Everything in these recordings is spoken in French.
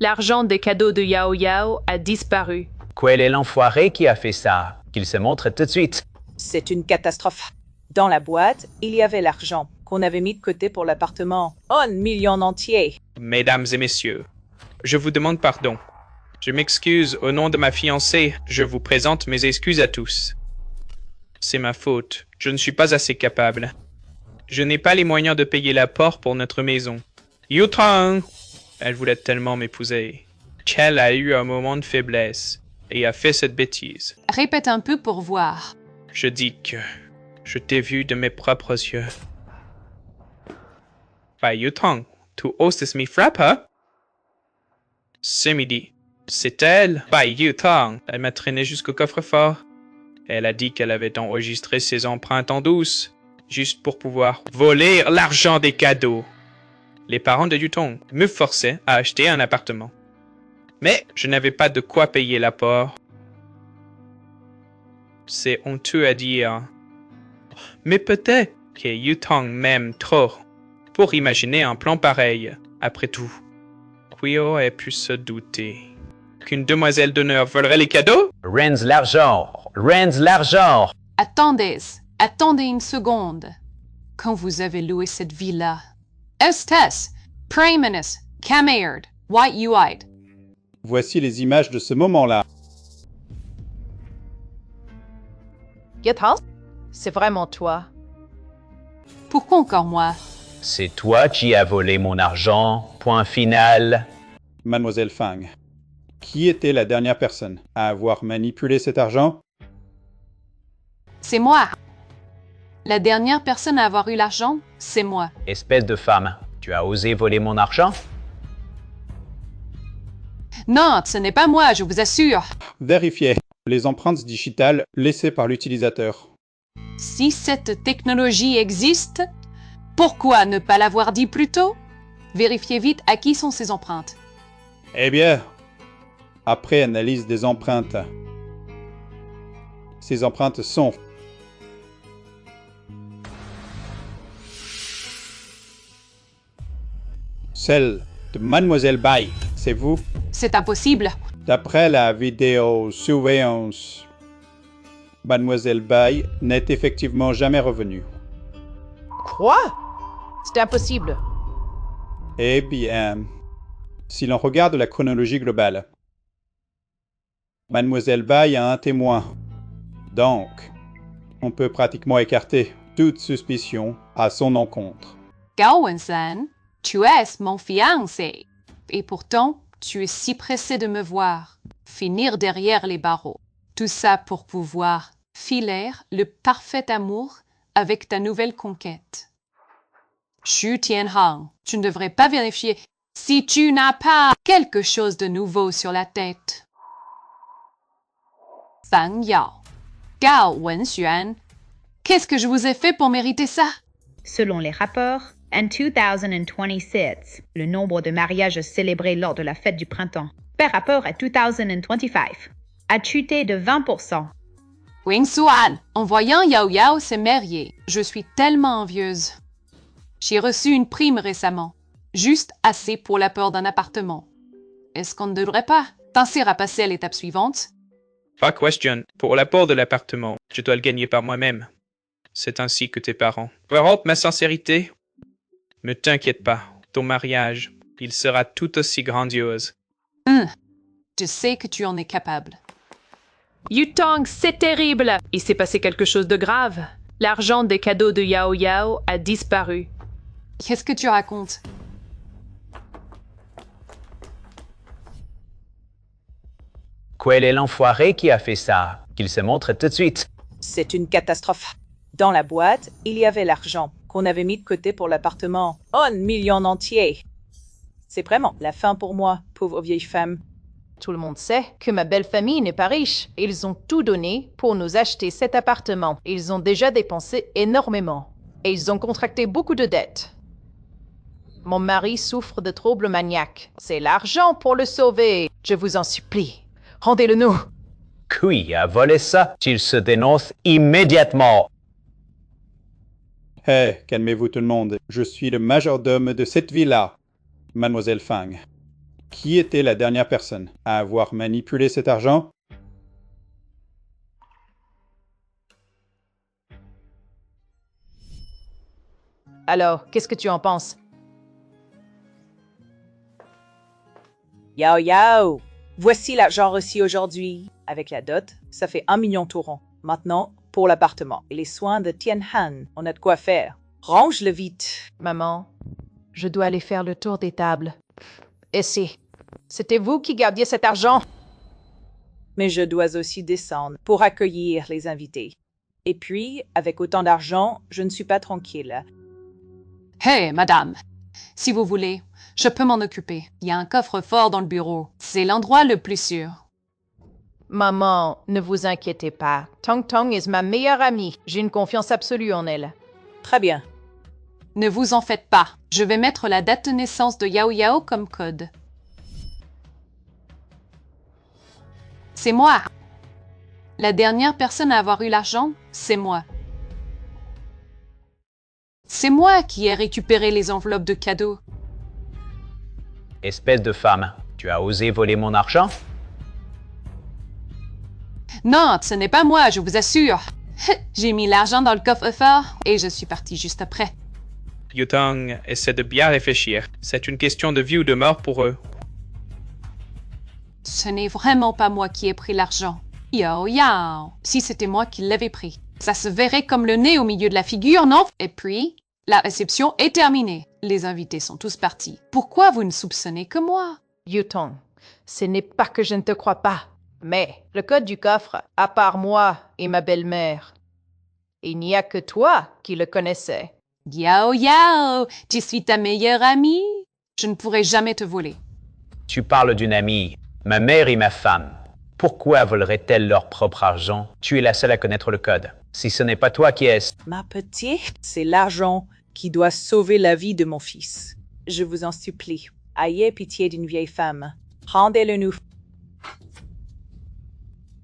L'argent des cadeaux de Yao Yao a disparu. Quel est l'enfoiré qui a fait ça? Qu'il se montre tout de suite. C'est une catastrophe. Dans la boîte, il y avait l'argent qu'on avait mis de côté pour l'appartement. 1 million entier. Mesdames et messieurs, je vous demande pardon. Je m'excuse au nom de ma fiancée. Je vous présente mes excuses à tous. C'est ma faute. Je ne suis pas assez capable. Je n'ai pas les moyens de payer l'apport pour notre maison. Yutang! Elle voulait tellement m'épouser. Chell a eu un moment de faiblesse et a fait cette bêtise. Répète un peu pour voir. Je dis que je t'ai vu de mes propres yeux. Bah, Yutang, tu oses me frapper? Ce midi, c'est elle. Bah, Yutang, elle m'a traîné jusqu'au coffre-fort. Elle a dit qu'elle avait enregistré ses empreintes en douce, juste pour pouvoir voler l'argent des cadeaux. Les parents de Yutong me forçaient à acheter un appartement. Mais je n'avais pas de quoi payer l'apport. C'est honteux à dire. Mais peut-être que Yutong m'aime trop pour imaginer un plan pareil. Après tout, qui aurait pu se douter qu'une demoiselle d'honneur volerait les cadeaux? Rends l'argent! Rends l'argent! Attendez une seconde. Quand vous avez loué cette villa, Estes, Praeminus, Camaird, White Uite. Voici les images de ce moment-là. Githal, c'est vraiment toi. Pourquoi encore moi? C'est toi qui as volé mon argent. Point final. Mademoiselle Fang, qui était la dernière personne à avoir manipulé cet argent? C'est moi. La dernière personne à avoir eu l'argent, c'est moi. Espèce de femme, tu as osé voler mon argent? Non, ce n'est pas moi, je vous assure. Vérifiez les empreintes digitales laissées par l'utilisateur. Si cette technologie existe, pourquoi ne pas l'avoir dit plus tôt? Vérifiez vite à qui sont ces empreintes. Eh bien, après analyse des empreintes, ces empreintes sont celles de Mademoiselle Bai. C'est vous? C'est impossible. D'après la vidéosurveillance, Mademoiselle Bai n'est effectivement jamais revenue. Quoi? C'est impossible. Eh bien, si l'on regarde la chronologie globale, Mademoiselle Bai a un témoin. Donc, on peut pratiquement écarter toute suspicion à son encontre. Gao Wensan, tu es mon fiancé. Et pourtant, tu es si pressé de me voir finir derrière les barreaux. Tout ça pour pouvoir filer le parfait amour avec ta nouvelle conquête. Xu Tianhang, tu ne devrais pas vérifier si tu n'as pas quelque chose de nouveau sur la tête. Fang Yao, Gao Wenxuan, qu'est-ce que je vous ai fait pour mériter ça? Selon les rapports, en 2026, le nombre de mariages célébrés lors de la fête du printemps, par rapport à 2025, a chuté de 20%. Wingsuan, en voyant Yao Yao se marier, je suis tellement envieuse. J'ai reçu une prime récemment, juste assez pour l'apport d'un appartement. Est-ce qu'on ne devrait pas penser à passer à l'étape suivante? Pas question. Pour l'apport de l'appartement, je dois le gagner par moi-même. C'est ainsi que tes parents verront ma sincérité. Ne t'inquiète pas, ton mariage, il sera tout aussi grandiose. Je sais que tu en es capable. Yutong, c'est terrible! Il s'est passé quelque chose de grave. L'argent des cadeaux de Yao Yao a disparu. Qu'est-ce que tu racontes? Quel est l'enfoiré qui a fait ça? Qu'il se montre tout de suite. C'est une catastrophe. Dans la boîte, il y avait l'argent qu'on avait mis de côté pour l'appartement. 1 million entier. C'est vraiment la fin pour moi, pauvre vieille femme. Tout le monde sait que ma belle famille n'est pas riche. Ils ont tout donné pour nous acheter cet appartement. Ils ont déjà dépensé énormément. Et ils ont contracté beaucoup de dettes. Mon mari souffre de troubles maniaques. C'est l'argent pour le sauver. Je vous en supplie. Rendez-le-nous. Qui a volé ça? Qu'il se dénonce immédiatement. Hé, calmez-vous tout le monde. Je suis le majordome de cette villa, Mademoiselle Fang. Qui était la dernière personne à avoir manipulé cet argent? Alors, qu'est-ce que tu en penses? Yao Yao! Voici l'argent reçu aujourd'hui. Avec la dot, ça fait 1 million taurons. Maintenant, pour l'appartement et les soins de Tien Han, on a de quoi faire. Range-le vite. Maman, je dois aller faire le tour des tables. Et si c'était vous qui gardiez cet argent? Mais je dois aussi descendre pour accueillir les invités. Et puis, avec autant d'argent, je ne suis pas tranquille. Hé, madame, si vous voulez, je peux m'en occuper. Il y a un coffre-fort dans le bureau. C'est l'endroit le plus sûr. Maman, ne vous inquiétez pas. Tong Tong est ma meilleure amie. J'ai une confiance absolue en elle. Très bien. Ne vous en faites pas. Je vais mettre la date de naissance de Yao Yao comme code. C'est moi. La dernière personne à avoir eu l'argent, c'est moi. C'est moi qui ai récupéré les enveloppes de cadeaux. Espèce de femme, tu as osé voler mon argent? Non, ce n'est pas moi, je vous assure. J'ai mis l'argent dans le coffre-fort et je suis partie juste après. Yutong essaie de bien réfléchir. C'est une question de vie ou de mort pour eux. Ce n'est vraiment pas moi qui ai pris l'argent. Yao Yao, si c'était moi qui l'avais pris. Ça se verrait comme le nez au milieu de la figure, non? Et puis, la réception est terminée. Les invités sont tous partis. Pourquoi vous ne soupçonnez que moi? Yutong, ce n'est pas que je ne te crois pas, mais le code du coffre, à part moi et ma belle-mère, il n'y a que toi qui le connaissais. Yao Yao, tu suis ta meilleure amie. Je ne pourrai jamais te voler. Tu parles d'une amie, ma mère et ma femme. Pourquoi voleraient-elles leur propre argent? Tu es la seule à connaître le code. Si ce n'est pas toi, qui est-ce? Ma petite, c'est l'argent qui doit sauver la vie de mon fils. Je vous en supplie, ayez pitié d'une vieille femme. Rendez-le-nous.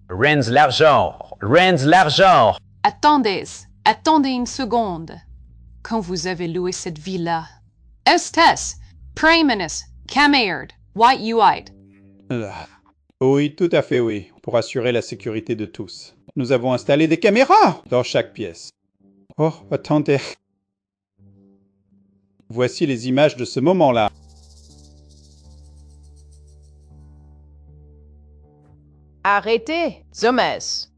Renz l'argent! Renz l'argent! Attendez une seconde. Quand vous avez loué cette villa, Estes, Praeminus, Camaird, White Uide. Oui, tout à fait oui, pour assurer la sécurité de tous. Nous avons installé des caméras dans chaque pièce. Oh, attendez. Voici les images de ce moment-là. Arrêtez, Zomès.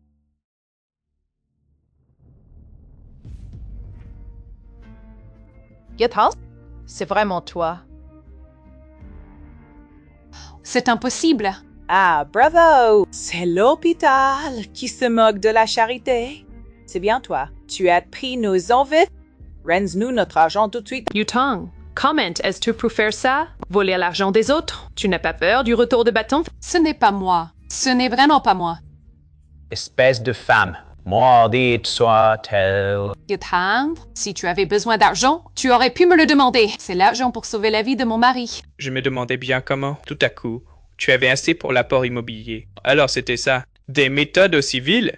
Gethal, c'est vraiment toi. C'est impossible. Ah, bravo! C'est l'hôpital qui se moque de la charité. C'est bien toi. Tu as pris nos envies. Rends-nous notre argent tout de suite. Yutong, comment est-ce que tu peux faire ça? Voler l'argent des autres? Tu n'as pas peur du retour de bâton? Ce n'est pas moi. Ce n'est vraiment pas moi. Espèce de femme, maudite soit-elle. Yutong, si tu avais besoin d'argent, tu aurais pu me le demander. C'est l'argent pour sauver la vie de mon mari. Je me demandais bien comment, tout à coup, tu avais assez pour l'apport immobilier. Alors c'était ça. Des méthodes aussi viles?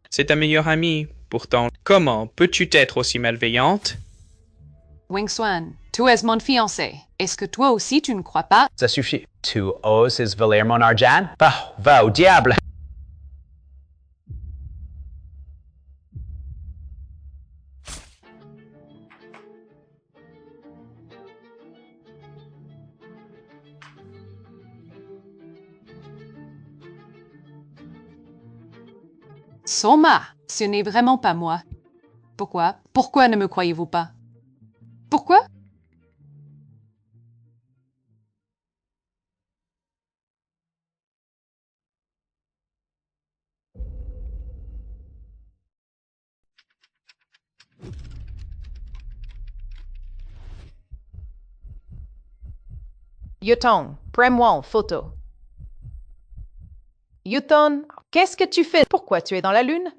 C'est ta meilleure amie. Pourtant, comment peux-tu être aussi malveillante? Wing Swan, tu es mon fiancé. Est-ce que toi aussi tu ne crois pas? Ça suffit. Tu oses voler mon argent? Bah, va au diable! Soma, ce n'est vraiment pas moi. Pourquoi? Pourquoi ne me croyez-vous pas? Pourquoi? Yutong, prends-moi en photo. Yutong, qu'est-ce que tu fais? Pourquoi tu es dans la lune?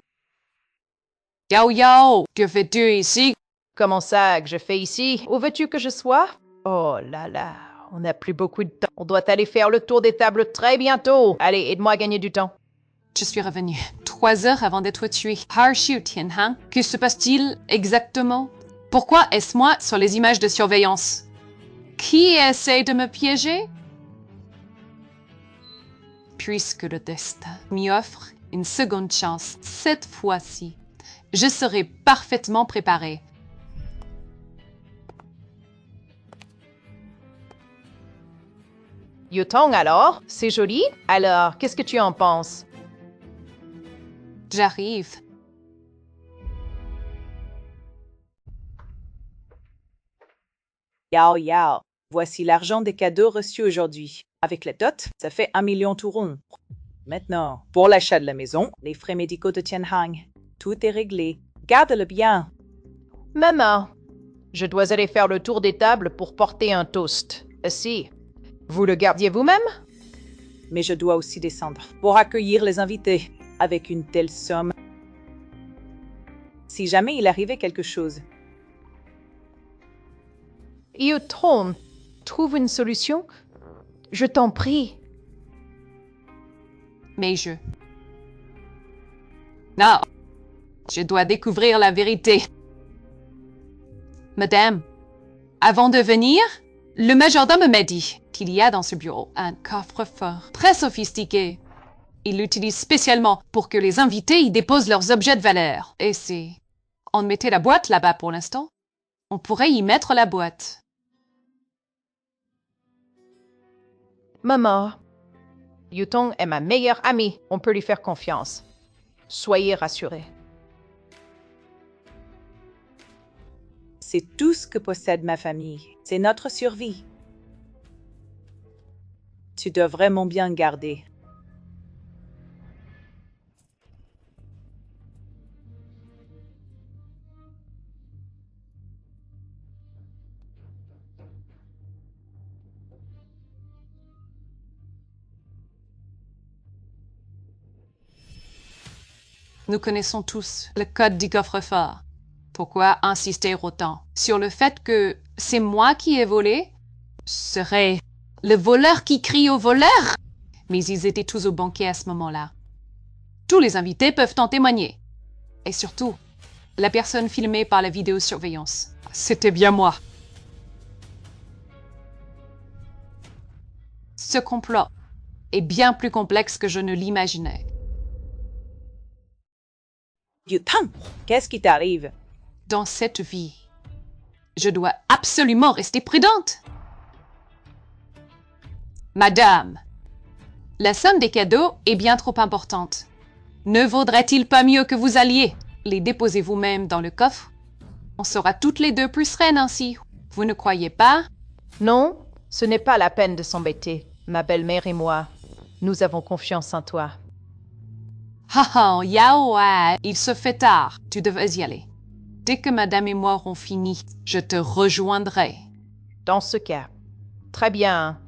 Yao Yao, que fais-tu ici? Comment ça que je fais ici? Où veux-tu que je sois? Oh là là, on n'a plus beaucoup de temps. On doit aller faire le tour des tables très bientôt. Allez, aide-moi à gagner du temps. Je suis revenue 3 heures avant d'être tuée par Xiu Tianhang. Que se passe-t-il exactement? Pourquoi est-ce moi sur les images de surveillance? Qui essaie de me piéger? Puisque le destin m'y offre une seconde chance, cette fois-ci, je serai parfaitement préparée. Yutong alors, c'est joli. Alors, qu'est-ce que tu en penses? J'arrive. Yao Yao, voici l'argent des cadeaux reçus aujourd'hui. Avec la dot, ça fait 1 million tout rond. Maintenant, pour l'achat de la maison, les frais médicaux de Tianhang, tout est réglé. Garde-le bien. Maman, je dois aller faire le tour des tables pour porter un toast. Si. Vous le gardiez vous-même? Mais je dois aussi descendre pour accueillir les invités. Avec une telle somme, si jamais il arrivait quelque chose. Yutong, trouve une solution. Je t'en prie. Mais Non, je dois découvrir la vérité. Madame, avant de venir, le majordome m'a dit qu'il y a dans ce bureau un coffre-fort très sophistiqué. Il l'utilise spécialement pour que les invités y déposent leurs objets de valeur. Et si on mettait la boîte là-bas pour l'instant, on pourrait y mettre la boîte. Maman, Yutong est ma meilleure amie. On peut lui faire confiance. Soyez rassurés. C'est tout ce que possède ma famille. C'est notre survie. Tu dois vraiment bien garder. Nous connaissons tous le code du coffre-fort. Pourquoi insister autant sur le fait que c'est moi qui ai volé? Serait le voleur qui crie au voleur? Mais ils étaient tous au banquet à ce moment-là. Tous les invités peuvent en témoigner. Et surtout, la personne filmée par la vidéosurveillance. C'était bien moi. Ce complot est bien plus complexe que je ne l'imaginais. Yutong, qu'est-ce qui t'arrive? Dans cette vie, je dois absolument rester prudente. Madame, la somme des cadeaux est bien trop importante. Ne vaudrait-il pas mieux que vous alliez les déposer vous-même dans le coffre? On sera toutes les deux plus sereines ainsi. Vous ne croyez pas? Non, ce n'est pas la peine de s'embêter. Ma belle-mère et moi, nous avons confiance en toi. Ah, Yao, il se fait tard. Tu devais y aller. Dès que madame et moi aurons fini, je te rejoindrai. Dans ce cas, très bien.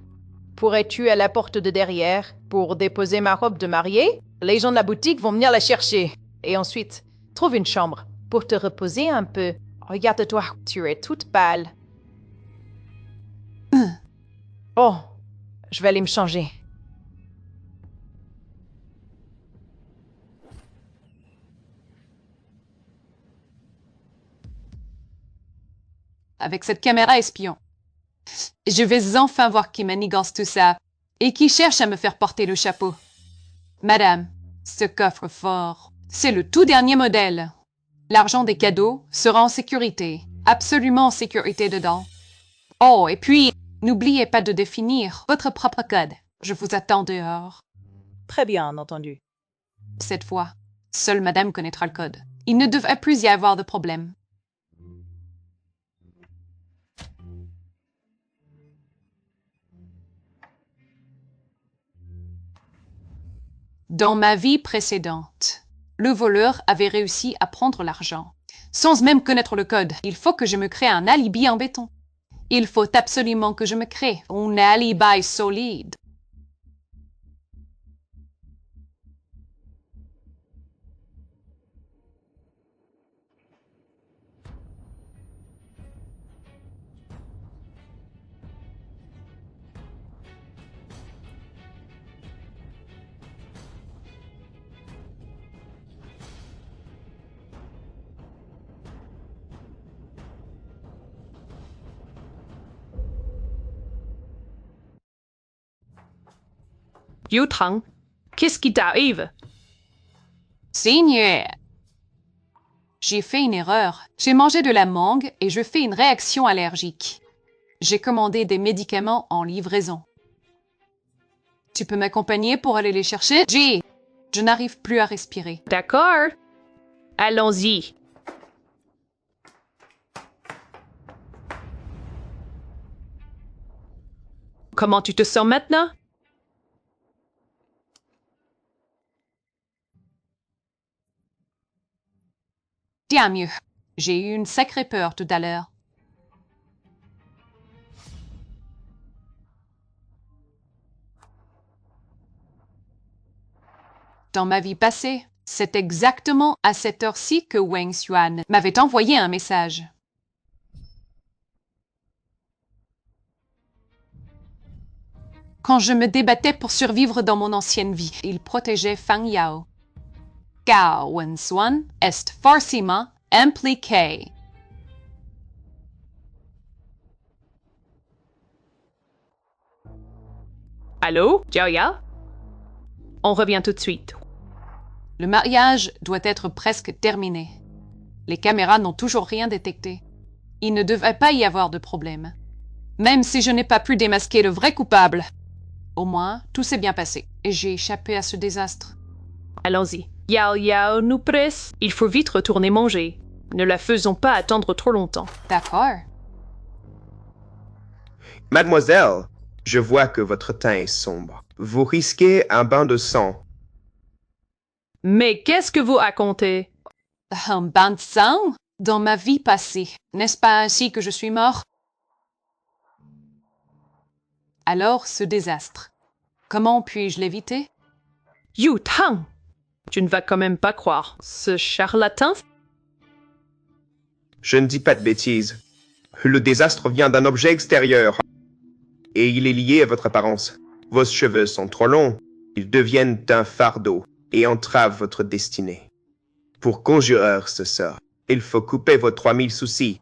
Pourrais-tu à la porte de derrière pour déposer ma robe de mariée? Les gens de la boutique vont venir la chercher. Et ensuite, trouve une chambre pour te reposer un peu. Regarde-toi, tu es toute pâle. Oh, je vais aller me changer. Avec cette caméra espion. Je vais enfin voir qui manigance tout ça et qui cherche à me faire porter le chapeau. Madame, ce coffre-fort, c'est le tout dernier modèle. L'argent des cadeaux sera en sécurité, absolument en sécurité dedans. Oh, et puis, n'oubliez pas de définir votre propre code. Je vous attends dehors. Très bien entendu. Cette fois, seule madame connaîtra le code. Il ne devrait plus y avoir de problème. Dans ma vie précédente, le voleur avait réussi à prendre l'argent, sans même connaître le code. Il faut que je me crée un alibi en béton. Il faut absolument que je me crée un alibi solide. Yutong, Qu'est-ce qui t'arrive? Seigneur! J'ai fait une erreur. J'ai mangé de la mangue et je fais une réaction allergique. J'ai commandé des médicaments en livraison. Tu peux m'accompagner pour aller les chercher? Je n'arrive plus à respirer. D'accord. Allons-y. Comment tu te sens maintenant? Tiens mieux. J'ai eu une sacrée peur tout à l'heure. Dans ma vie passée, c'est exactement à cette heure-ci que Wang Xuan m'avait envoyé un message. Quand je me débattais pour survivre dans mon ancienne vie, il protégeait Fang Yao. Car Wang Xuan est forcément impliqué. Allô, Jiao Yao? On revient tout de suite. Le mariage doit être presque terminé. Les caméras n'ont toujours rien détecté. Il ne devrait pas y avoir de problème. Même si je n'ai pas pu démasquer le vrai coupable. Au moins, tout s'est bien passé et j'ai échappé à ce désastre. Allons-y. Yao Yao nous presse. Il faut vite retourner manger. Ne la faisons pas attendre trop longtemps. D'accord. Mademoiselle, je vois que votre teint est sombre. Vous risquez un bain de sang. Mais qu'est-ce que vous racontez? Un bain de sang dans ma vie passée. N'est-ce pas ainsi que je suis mort? Alors, ce désastre. Comment puis-je l'éviter? Yu Tang! Tu ne vas quand même pas croire. Ce charlatan? Je ne dis pas de bêtises. Le désastre vient d'un objet extérieur. Et il est lié à votre apparence. Vos cheveux sont trop longs. Ils deviennent un fardeau et entravent votre destinée. Pour conjurer ce sort, il faut couper vos 3000 soucis.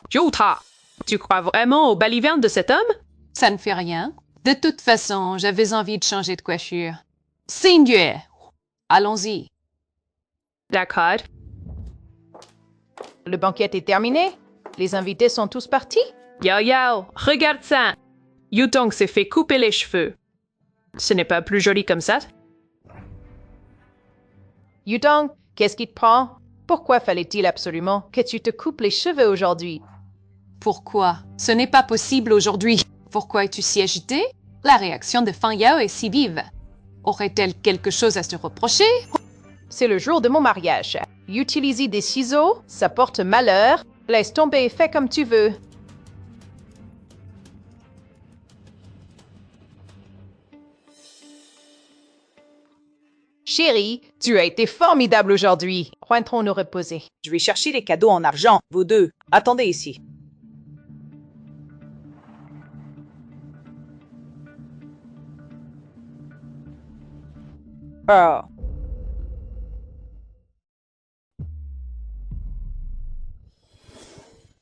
Jota! Tu crois vraiment aux balivernes de cet homme? Ça ne fait rien. De toute façon, j'avais envie de changer de coiffure. Seigneur! Allons-y. D'accord. Le banquet est terminé. Les invités sont tous partis. Yao Yao, regarde ça! Yu Tong s'est fait couper les cheveux. Ce n'est pas plus joli comme ça? Yutong, qu'est-ce qui te prend? Pourquoi fallait-il absolument que tu te coupes les cheveux aujourd'hui? Pourquoi? Ce n'est pas possible aujourd'hui. Pourquoi es-tu si agité? La réaction de Fang Yao est si vive. Aurait-elle quelque chose à se reprocher? C'est le jour de mon mariage. Utiliser des ciseaux, ça porte malheur. Laisse tomber, fais comme tu veux. Chérie, tu as été formidable aujourd'hui. Rentrons nous reposer. Je vais chercher les cadeaux en argent, vous deux. Attendez ici. Oh.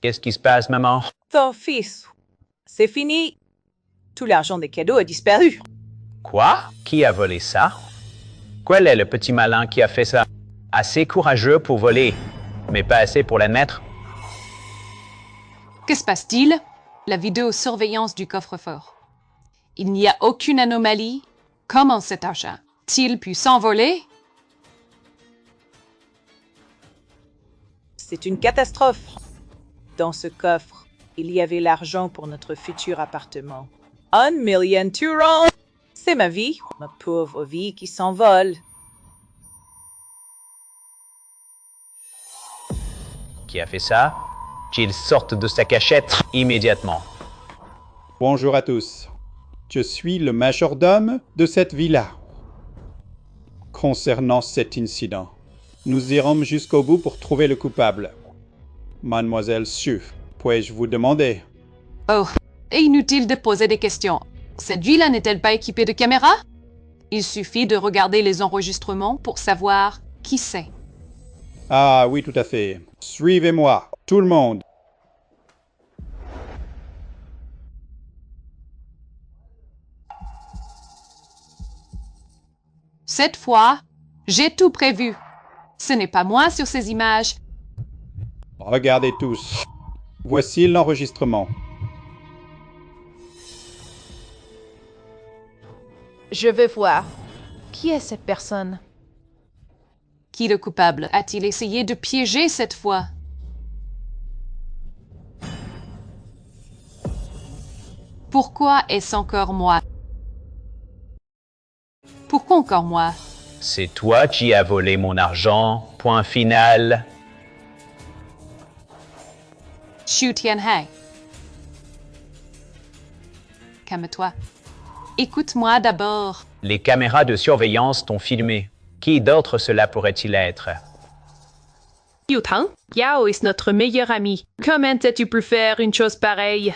Qu'est-ce qui se passe, maman? Ton fils. C'est fini. Tout l'argent des cadeaux a disparu. Quoi? Qui a volé ça? Quel est le petit malin qui a fait ça? Assez courageux pour voler, mais pas assez pour l'admettre. Que se passe-t-il? La vidéosurveillance du coffre-fort. Il n'y a aucune anomalie. Comment cet argent a-t-il pu s'envoler? C'est une catastrophe. Dans ce coffre, il y avait l'argent pour notre futur appartement. 1 million turons! C'est ma vie, ma pauvre vie qui s'envole. Qui a fait ça? Qu'il sorte de sa cachette immédiatement. Bonjour à tous. Je suis le majordome de cette villa. Concernant cet incident, nous irons jusqu'au bout pour trouver le coupable. Mademoiselle Su, puis-je vous demander? Oh, Et inutile de poser des questions. Cette ville n'est-elle pas équipée de caméras? Il suffit de regarder les enregistrements pour savoir qui c'est. Ah oui, tout à fait. Suivez-moi, tout le monde. Cette fois, j'ai tout prévu. Ce n'est pas moi sur ces images. Regardez tous. Voici l'enregistrement. Je veux voir. Qui est cette personne? Qui le coupable a-t-il essayé de piéger cette fois? Pourquoi est-ce encore moi? Pourquoi encore moi? C'est toi qui as volé mon argent. Point final. Xu Tianhai. Calme-toi. Écoute-moi d'abord. Les caméras de surveillance t'ont filmé. Qui d'autre cela pourrait-il être? Yutang, Yao est notre meilleur ami. Comment as-tu pu faire une chose pareille?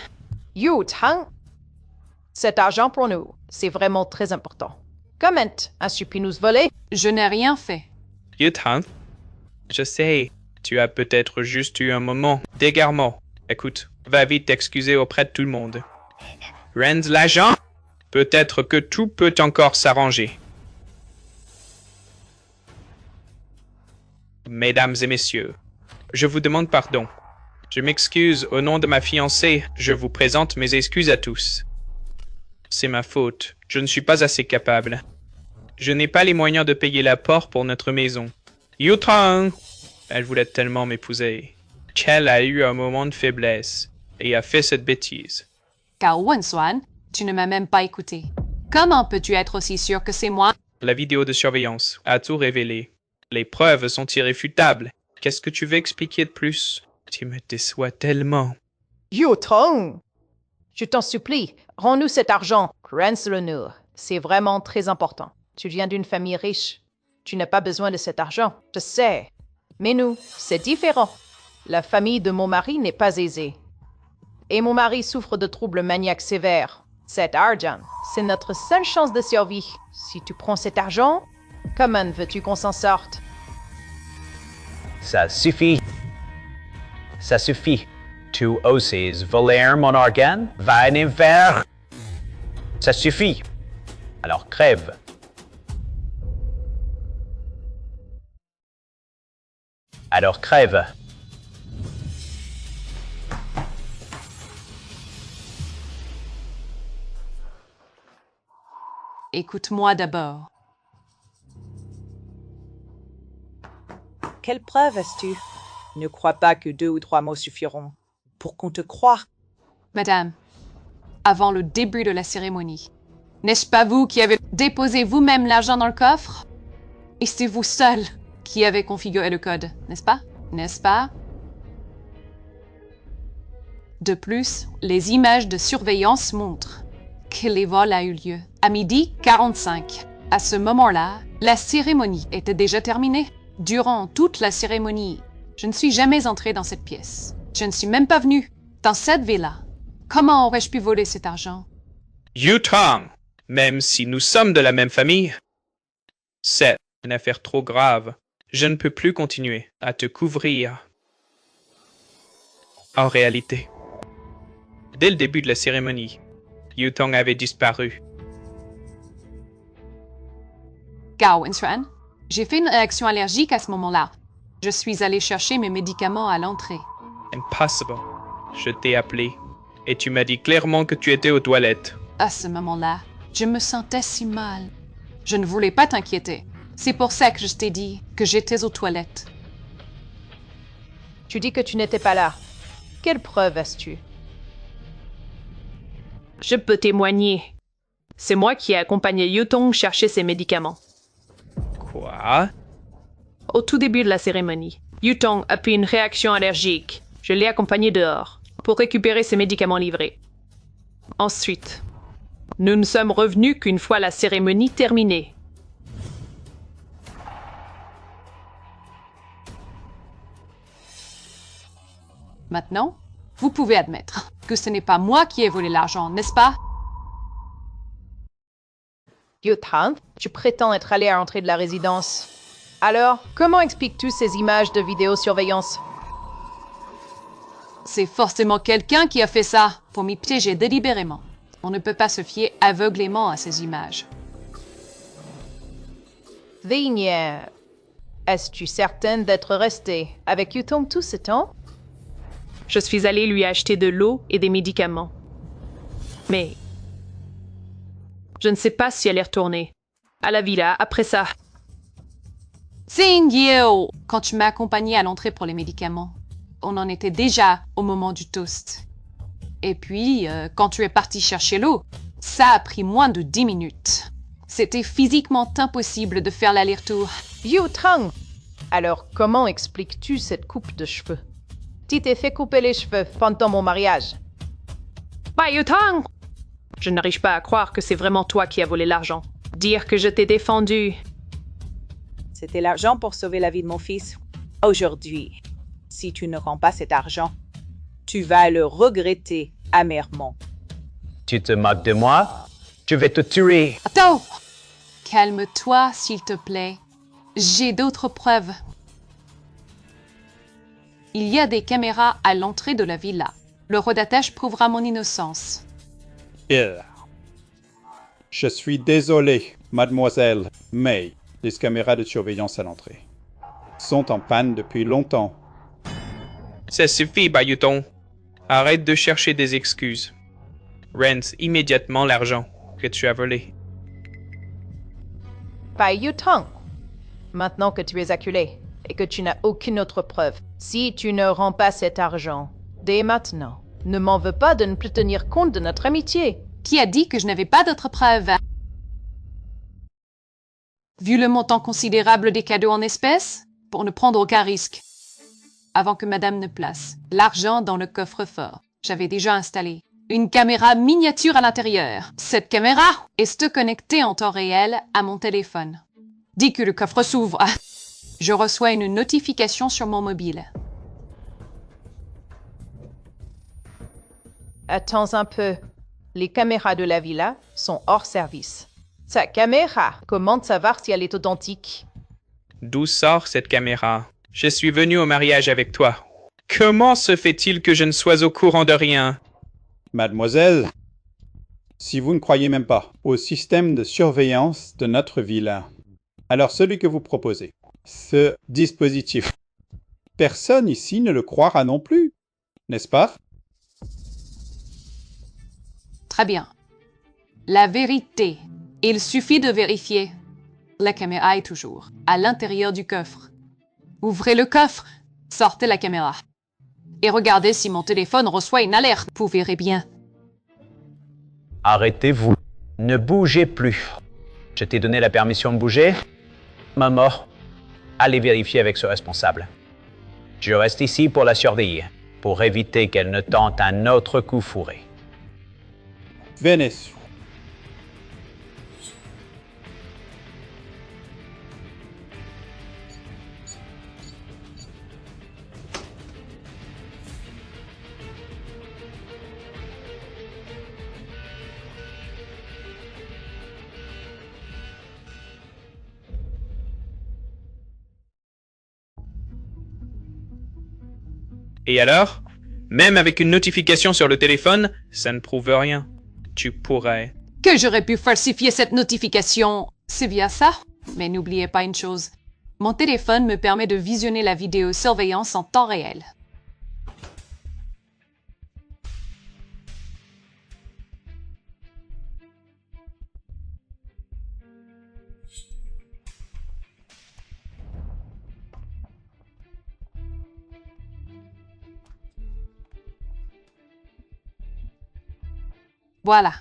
Yu Tang? Cet argent pour nous, c'est vraiment très important. Comment as-tu pu nous voler? Je n'ai rien fait. Yutang, je sais, tu as peut-être juste eu un moment d'égarement. Écoute, va vite t'excuser auprès de tout le monde. Rends l'agent? Peut-être que tout peut encore s'arranger. Mesdames et messieurs, je vous demande pardon. Je m'excuse au nom de ma fiancée. Je vous présente mes excuses à tous. C'est ma faute. Je ne suis pas assez capable. Je n'ai pas les moyens de payer l'apport pour notre maison. Yutang! Elle voulait tellement m'épouser. Chell a eu un moment de faiblesse et a fait cette bêtise. Car Wensuan, tu ne m'as même pas écouté. Comment peux-tu être aussi sûr que c'est moi? La vidéo de surveillance a tout révélé. Les preuves sont irréfutables. Qu'est-ce que tu veux expliquer de plus? Tu me déçois tellement. Yu Tang! Je t'en supplie, rends-nous cet argent. Rends-le-nous. C'est vraiment très important. Tu viens d'une famille riche. Tu n'as pas besoin de cet argent. Je sais. Mais nous, c'est différent. La famille de mon mari n'est pas aisée. Et mon mari souffre de troubles maniaques sévères. Cet argent, c'est notre seule chance de survie. Si tu prends cet argent, comment veux-tu qu'on s'en sorte? Ça suffit. Ça suffit. Tu oses voler mon organe? Va en enfer. Ça suffit. Alors crève. Alors crève. Écoute-moi d'abord. Quelle preuve as-tu? Ne crois pas que 2 ou 3 mots suffiront pour qu'on te croie. Madame, avant le début de la cérémonie, n'est-ce pas vous qui avez déposé vous-même l'argent dans le coffre? Et c'est vous seul qui avez configuré le code, n'est-ce pas? N'est-ce pas? De plus, les images de surveillance montrent que les vols a eu lieu à 12h45. À ce moment-là, la cérémonie était déjà terminée. Durant toute la cérémonie, je ne suis jamais entrée dans cette pièce. Je ne suis même pas venue dans cette villa. Comment aurais-je pu voler cet argent? Yutang, même si nous sommes de la même famille, c'est une affaire trop grave. Je ne peux plus continuer à te couvrir. En réalité, dès le début de la cérémonie, Yutang avait disparu. Gao Winsran, j'ai fait une réaction allergique à ce moment-là. Je suis allée chercher mes médicaments à l'entrée. Impossible. Je t'ai appelé et tu m'as dit clairement que tu étais aux toilettes. À ce moment-là, je me sentais si mal. Je ne voulais pas t'inquiéter. C'est pour ça que je t'ai dit que j'étais aux toilettes. Tu dis que tu n'étais pas là. Quelle preuve as-tu? Je peux témoigner. C'est moi qui ai accompagné Yutong chercher ses médicaments. Quoi? Au tout début de la cérémonie, Yutong a pris une réaction allergique. Je l'ai accompagné dehors pour récupérer ses médicaments livrés. Ensuite, nous ne sommes revenus qu'une fois la cérémonie terminée. Maintenant, vous pouvez admettre. que ce n'est pas moi qui ai volé l'argent, n'est-ce pas? Yutang, tu prétends être allé à l'entrée de la résidence. Alors, comment expliques-tu ces images de vidéosurveillance? C'est forcément quelqu'un qui a fait ça pour m'y piéger délibérément. On ne peut pas se fier aveuglément à ces images. Vigne, es-tu certaine d'être restée avec Yutong tout ce temps? Je suis allée lui acheter de l'eau et des médicaments. Mais je ne sais pas si elle est retournée à la villa après ça. Tsing-Yo! Quand tu m'as accompagné à l'entrée pour les médicaments, on en était déjà au moment du toast. Et puis, quand tu es parti chercher l'eau, ça a pris moins de 10 minutes. C'était physiquement impossible de faire l'aller-retour. Yutang! Alors, comment expliques-tu cette coupe de cheveux? Tu t'es fait couper les cheveux pendant mon mariage. Bah, Yutang! Je n'arrive pas à croire que c'est vraiment toi qui as volé l'argent. Dire que je t'ai défendu. C'était l'argent pour sauver la vie de mon fils. Aujourd'hui, si tu ne rends pas cet argent, tu vas le regretter amèrement. Tu te moques de moi? Je vais te tuer. Attends! Calme-toi, s'il te plaît. J'ai d'autres preuves. Il y a des caméras à l'entrée de la villa. Le redatage prouvera mon innocence. Je suis désolé, mademoiselle, mais les caméras de surveillance à l'entrée sont en panne depuis longtemps. Ça suffit, Bayuton. Arrête de chercher des excuses. Rends immédiatement l'argent que tu as volé. Pas Yutang. Maintenant que tu es acculé et que tu n'as aucune autre preuve, si tu ne rends pas cet argent, dès maintenant, ne m'en veux pas de ne plus tenir compte de notre amitié. Qui a dit que je n'avais pas d'autres preuves? Vu le montant considérable des cadeaux en espèces, pour ne prendre aucun risque. Avant que madame ne place l'argent dans le coffre-fort, j'avais déjà installé une caméra miniature à l'intérieur. Cette caméra est connectée en temps réel à mon téléphone. Dès que le coffre s'ouvre, je reçois une notification sur mon mobile. Attends un peu. Les caméras de la villa sont hors service. Ta caméra, comment savoir si elle est authentique? D'où sort cette caméra? Je suis venu au mariage avec toi. Comment se fait-il que je ne sois au courant de rien? Mademoiselle, si vous ne croyez même pas au système de surveillance de notre villa, alors celui que vous proposez, ce dispositif, personne ici ne le croira non plus, n'est-ce pas? Très bien. La vérité. Il suffit de vérifier. La caméra est toujours à l'intérieur du coffre. Ouvrez le coffre, sortez la caméra. Et regardez si mon téléphone reçoit une alerte. Vous verrez bien. Arrêtez-vous. Ne bougez plus. Je t'ai donné la permission de bouger. Maman, allez vérifier avec ce responsable. Je reste ici pour la surveiller, pour éviter qu'elle ne tente un autre coup fourré. Venez. Et alors? Même avec une notification sur le téléphone, ça ne prouve rien. Tu pourrais. Que j'aurais pu falsifier cette notification, c'est bien ça. Mais n'oubliez pas une chose. Mon téléphone me permet de visionner la vidéosurveillance en temps réel. Voilà.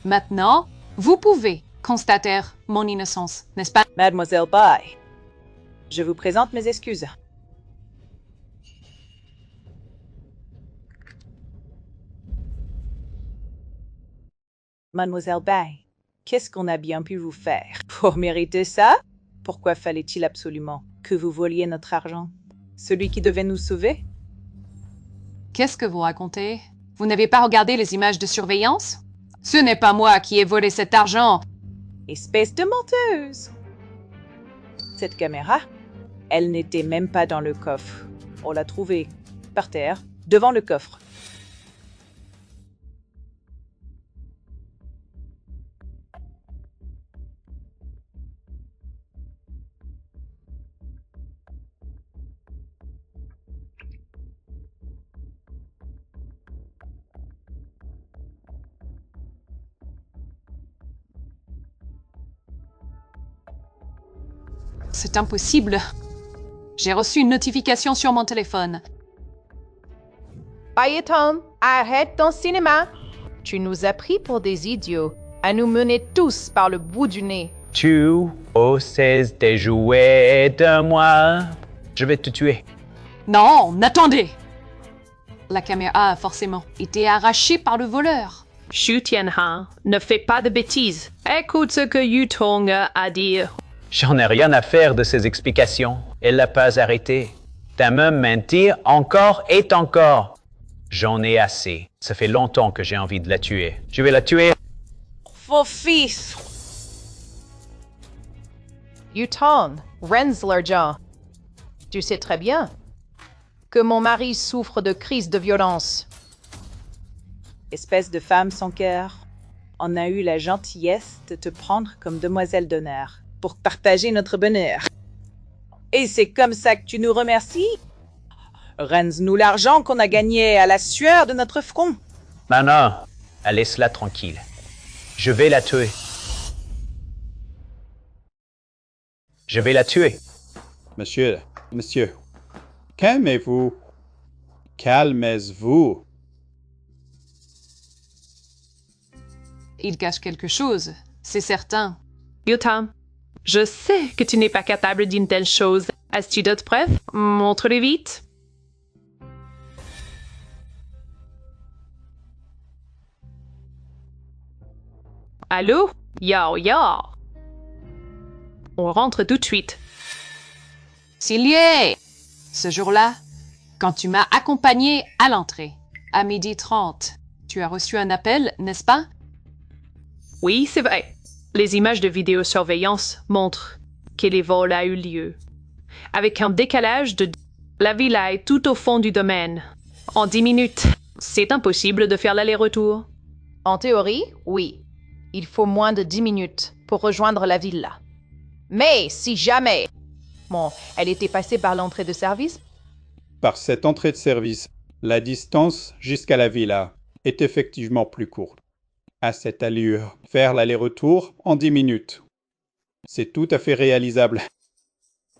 Maintenant, vous pouvez constater mon innocence, n'est-ce pas? Mademoiselle Bai, je vous présente mes excuses. Mademoiselle Bai, qu'est-ce qu'on a bien pu vous faire? Pour mériter ça? Pourquoi fallait-il absolument que vous voliez notre argent? Celui qui devait nous sauver? Qu'est-ce que vous racontez? Vous n'avez pas regardé les images de surveillance? Ce n'est pas moi qui ai volé cet argent. Espèce de menteuse! Cette caméra, elle n'était même pas dans le coffre. On l'a trouvée par terre, devant le coffre. C'est impossible. J'ai reçu une notification sur mon téléphone. Bye Tom, arrête ton cinéma. Tu nous as pris pour des idiots, à nous mener tous par le bout du nez. Tu oses de jouer de moi. Je vais te tuer. Non, attendez! La caméra a forcément été arrachée par le voleur. Xu Tianhan, ne fais pas de bêtises. Écoute ce que Yutong a à dire. J'en ai rien à faire de ces explications. Elle l'a pas arrêté. T'as même mentir encore et encore. J'en ai assez. Ça fait longtemps que j'ai envie de la tuer. Je vais la tuer. Vos fils! Yutong, Rensler. Tu sais très bien que mon mari souffre de crises de violence. Espèce de femme sans cœur, on a eu la gentillesse de te prendre comme demoiselle d'honneur pour partager notre bonheur. Et c'est comme ça que tu nous remercies? Rends-nous l'argent qu'on a gagné à la sueur de notre front. Non, laisse-la tranquille. Je vais la tuer. Je vais la tuer. Monsieur, calmez-vous. Calmez-vous. Il cache quelque chose, c'est certain. Yutong, je sais que tu n'es pas capable d'une telle chose. As-tu d'autres preuves? Montre-les vite. Allô? Yo! On rentre tout de suite. S'il y est! Ce jour-là, quand tu m'as accompagné à l'entrée, à 12h30, tu as reçu un appel, n'est-ce pas? Oui, c'est vrai. Les images de vidéosurveillance montrent que les vols a eu lieu. Avec un décalage de... La villa est tout au fond du domaine. En 10 minutes, c'est impossible de faire l'aller-retour. En théorie, oui. Il faut moins de 10 minutes pour rejoindre la villa. Mais si jamais... Bon, elle était passée par l'entrée de service? Par cette entrée de service, la distance jusqu'à la villa est effectivement plus courte. À cette allure, faire l'aller-retour en 10 minutes. C'est tout à fait réalisable.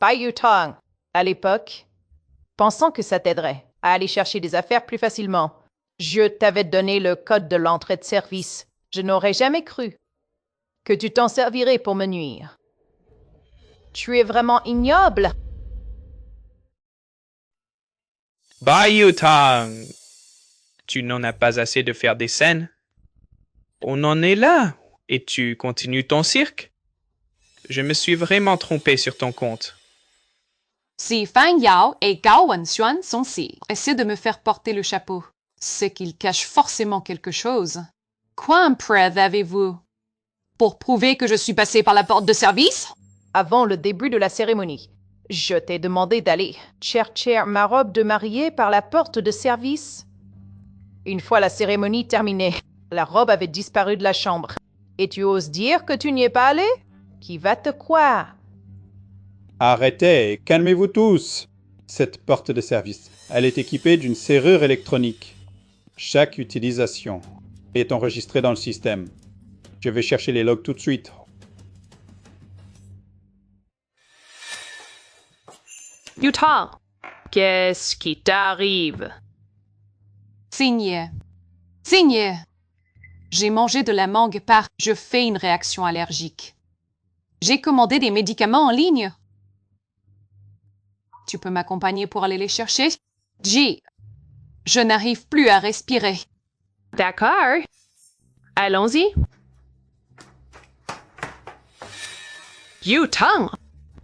Bye Yutong. À l'époque, pensant que ça t'aiderait à aller chercher des affaires plus facilement, je t'avais donné le code de l'entrée de service. Je n'aurais jamais cru que tu t'en servirais pour me nuire. Tu es vraiment ignoble. Bye, Yutong. Tu n'en as pas assez de faire des scènes? On en est là, et tu continues ton cirque? Je me suis vraiment trompé sur ton compte. Si Fang Yao et Gao Wenxuan sont ici, essaie de me faire porter le chapeau. C'est qu'ils cachent forcément quelque chose. Quoi preuve avez-vous? Pour prouver que je suis passé par la porte de service? Avant le début de la cérémonie, je t'ai demandé d'aller chercher ma robe de mariée par la porte de service. Une fois la cérémonie terminée, la robe avait disparu de la chambre. Et tu oses dire que tu n'y es pas allé? Qui va te croire? Arrêtez, calmez-vous tous. Cette porte de service, elle est équipée d'une serrure électronique. Chaque utilisation est enregistrée dans le système. Je vais chercher les logs tout de suite. Yutong, qu'est-ce qui t'arrive? Signe. J'ai mangé de la mangue par je fais une réaction allergique. J'ai commandé des médicaments en ligne. Tu peux m'accompagner pour aller les chercher? Je n'arrive plus à respirer. D'accord. Allons-y. Yutong,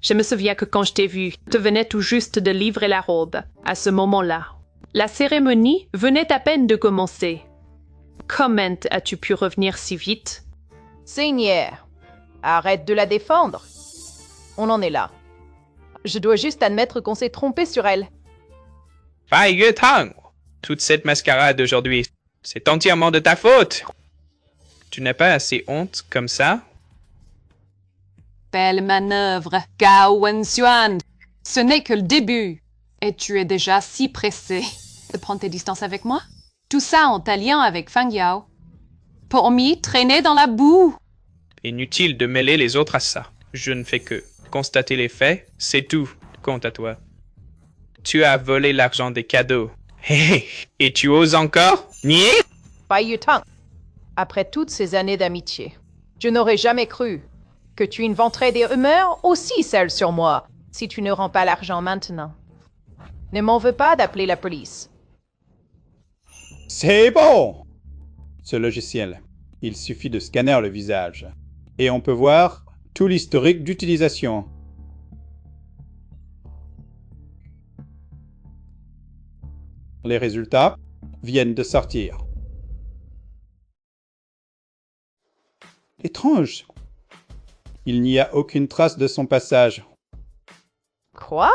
Je me souviens que quand je t'ai vu, tu venais tout juste de livrer la robe. À ce moment-là, la cérémonie venait à peine de commencer. Comment as-tu pu revenir si vite? Seigneur, arrête de la défendre. On en est là. Je dois juste admettre qu'on s'est trompé sur elle. Bai Yutang, toute cette mascarade aujourd'hui, c'est entièrement de ta faute. Tu n'as pas assez honte comme ça? Belle manœuvre, Gao Wenxuan. Ce n'est que le début. Et tu es déjà si pressé de prendre tes distances avec moi? Tout ça en t'alliant avec Fang Yao. Pour m'y traîner dans la boue. Inutile de mêler les autres à ça. Je ne fais que constater les faits, c'est tout. Compte à toi. Tu as volé l'argent des cadeaux. Et tu oses encore nier? Bai Yutang, après toutes ces années d'amitié, je n'aurais jamais cru que tu inventerais des rumeurs aussi sales sur moi si tu ne rends pas l'argent maintenant. Ne m'en veux pas d'appeler la police. C'est bon! Ce logiciel, il suffit de scanner le visage et on peut voir tout l'historique d'utilisation. Les résultats viennent de sortir. Étrange. Il n'y a aucune trace de son passage. Quoi?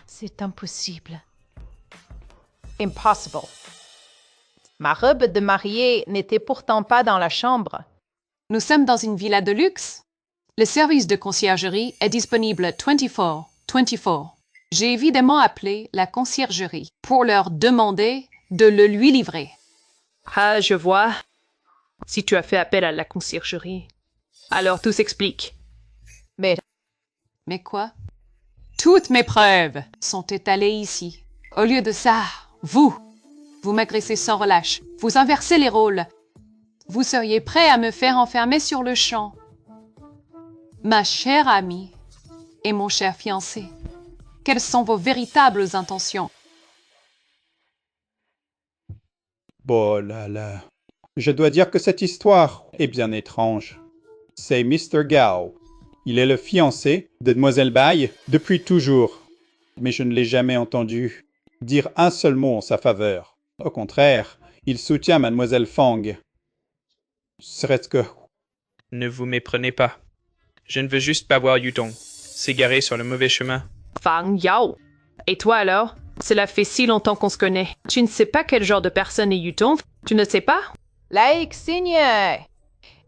C'est impossible. Impossible. Ma robe de mariée n'était pourtant pas dans la chambre. Nous sommes dans une villa de luxe. Le service de conciergerie est disponible 24/24. J'ai évidemment appelé la conciergerie pour leur demander de le lui livrer. Ah, je vois. Si tu as fait appel à la conciergerie, alors tout s'explique. Mais Mais quoi? Toutes mes preuves sont étalées ici. Au lieu de ça, vous m'agressez sans relâche. Vous inversez les rôles. Vous seriez prêt à me faire enfermer sur le champ. Ma chère amie et mon cher fiancé, quelles sont vos véritables intentions? Oh là là. Je dois dire que cette histoire est bien étrange. C'est Mr. Gao. Il est le fiancé de Demoiselle Bai depuis toujours. Mais je ne l'ai jamais entendu dire un seul mot en sa faveur. Au contraire, il soutient Mademoiselle Fang. Serait-ce que... Ne vous méprenez pas. Je ne veux juste pas voir Yutong s'égarer sur le mauvais chemin. Fang Yao. Et toi alors? Cela fait si longtemps qu'on se connaît. Tu ne sais pas quel genre de personne est Yutong? Tu ne sais pas? laïc, Seigneur,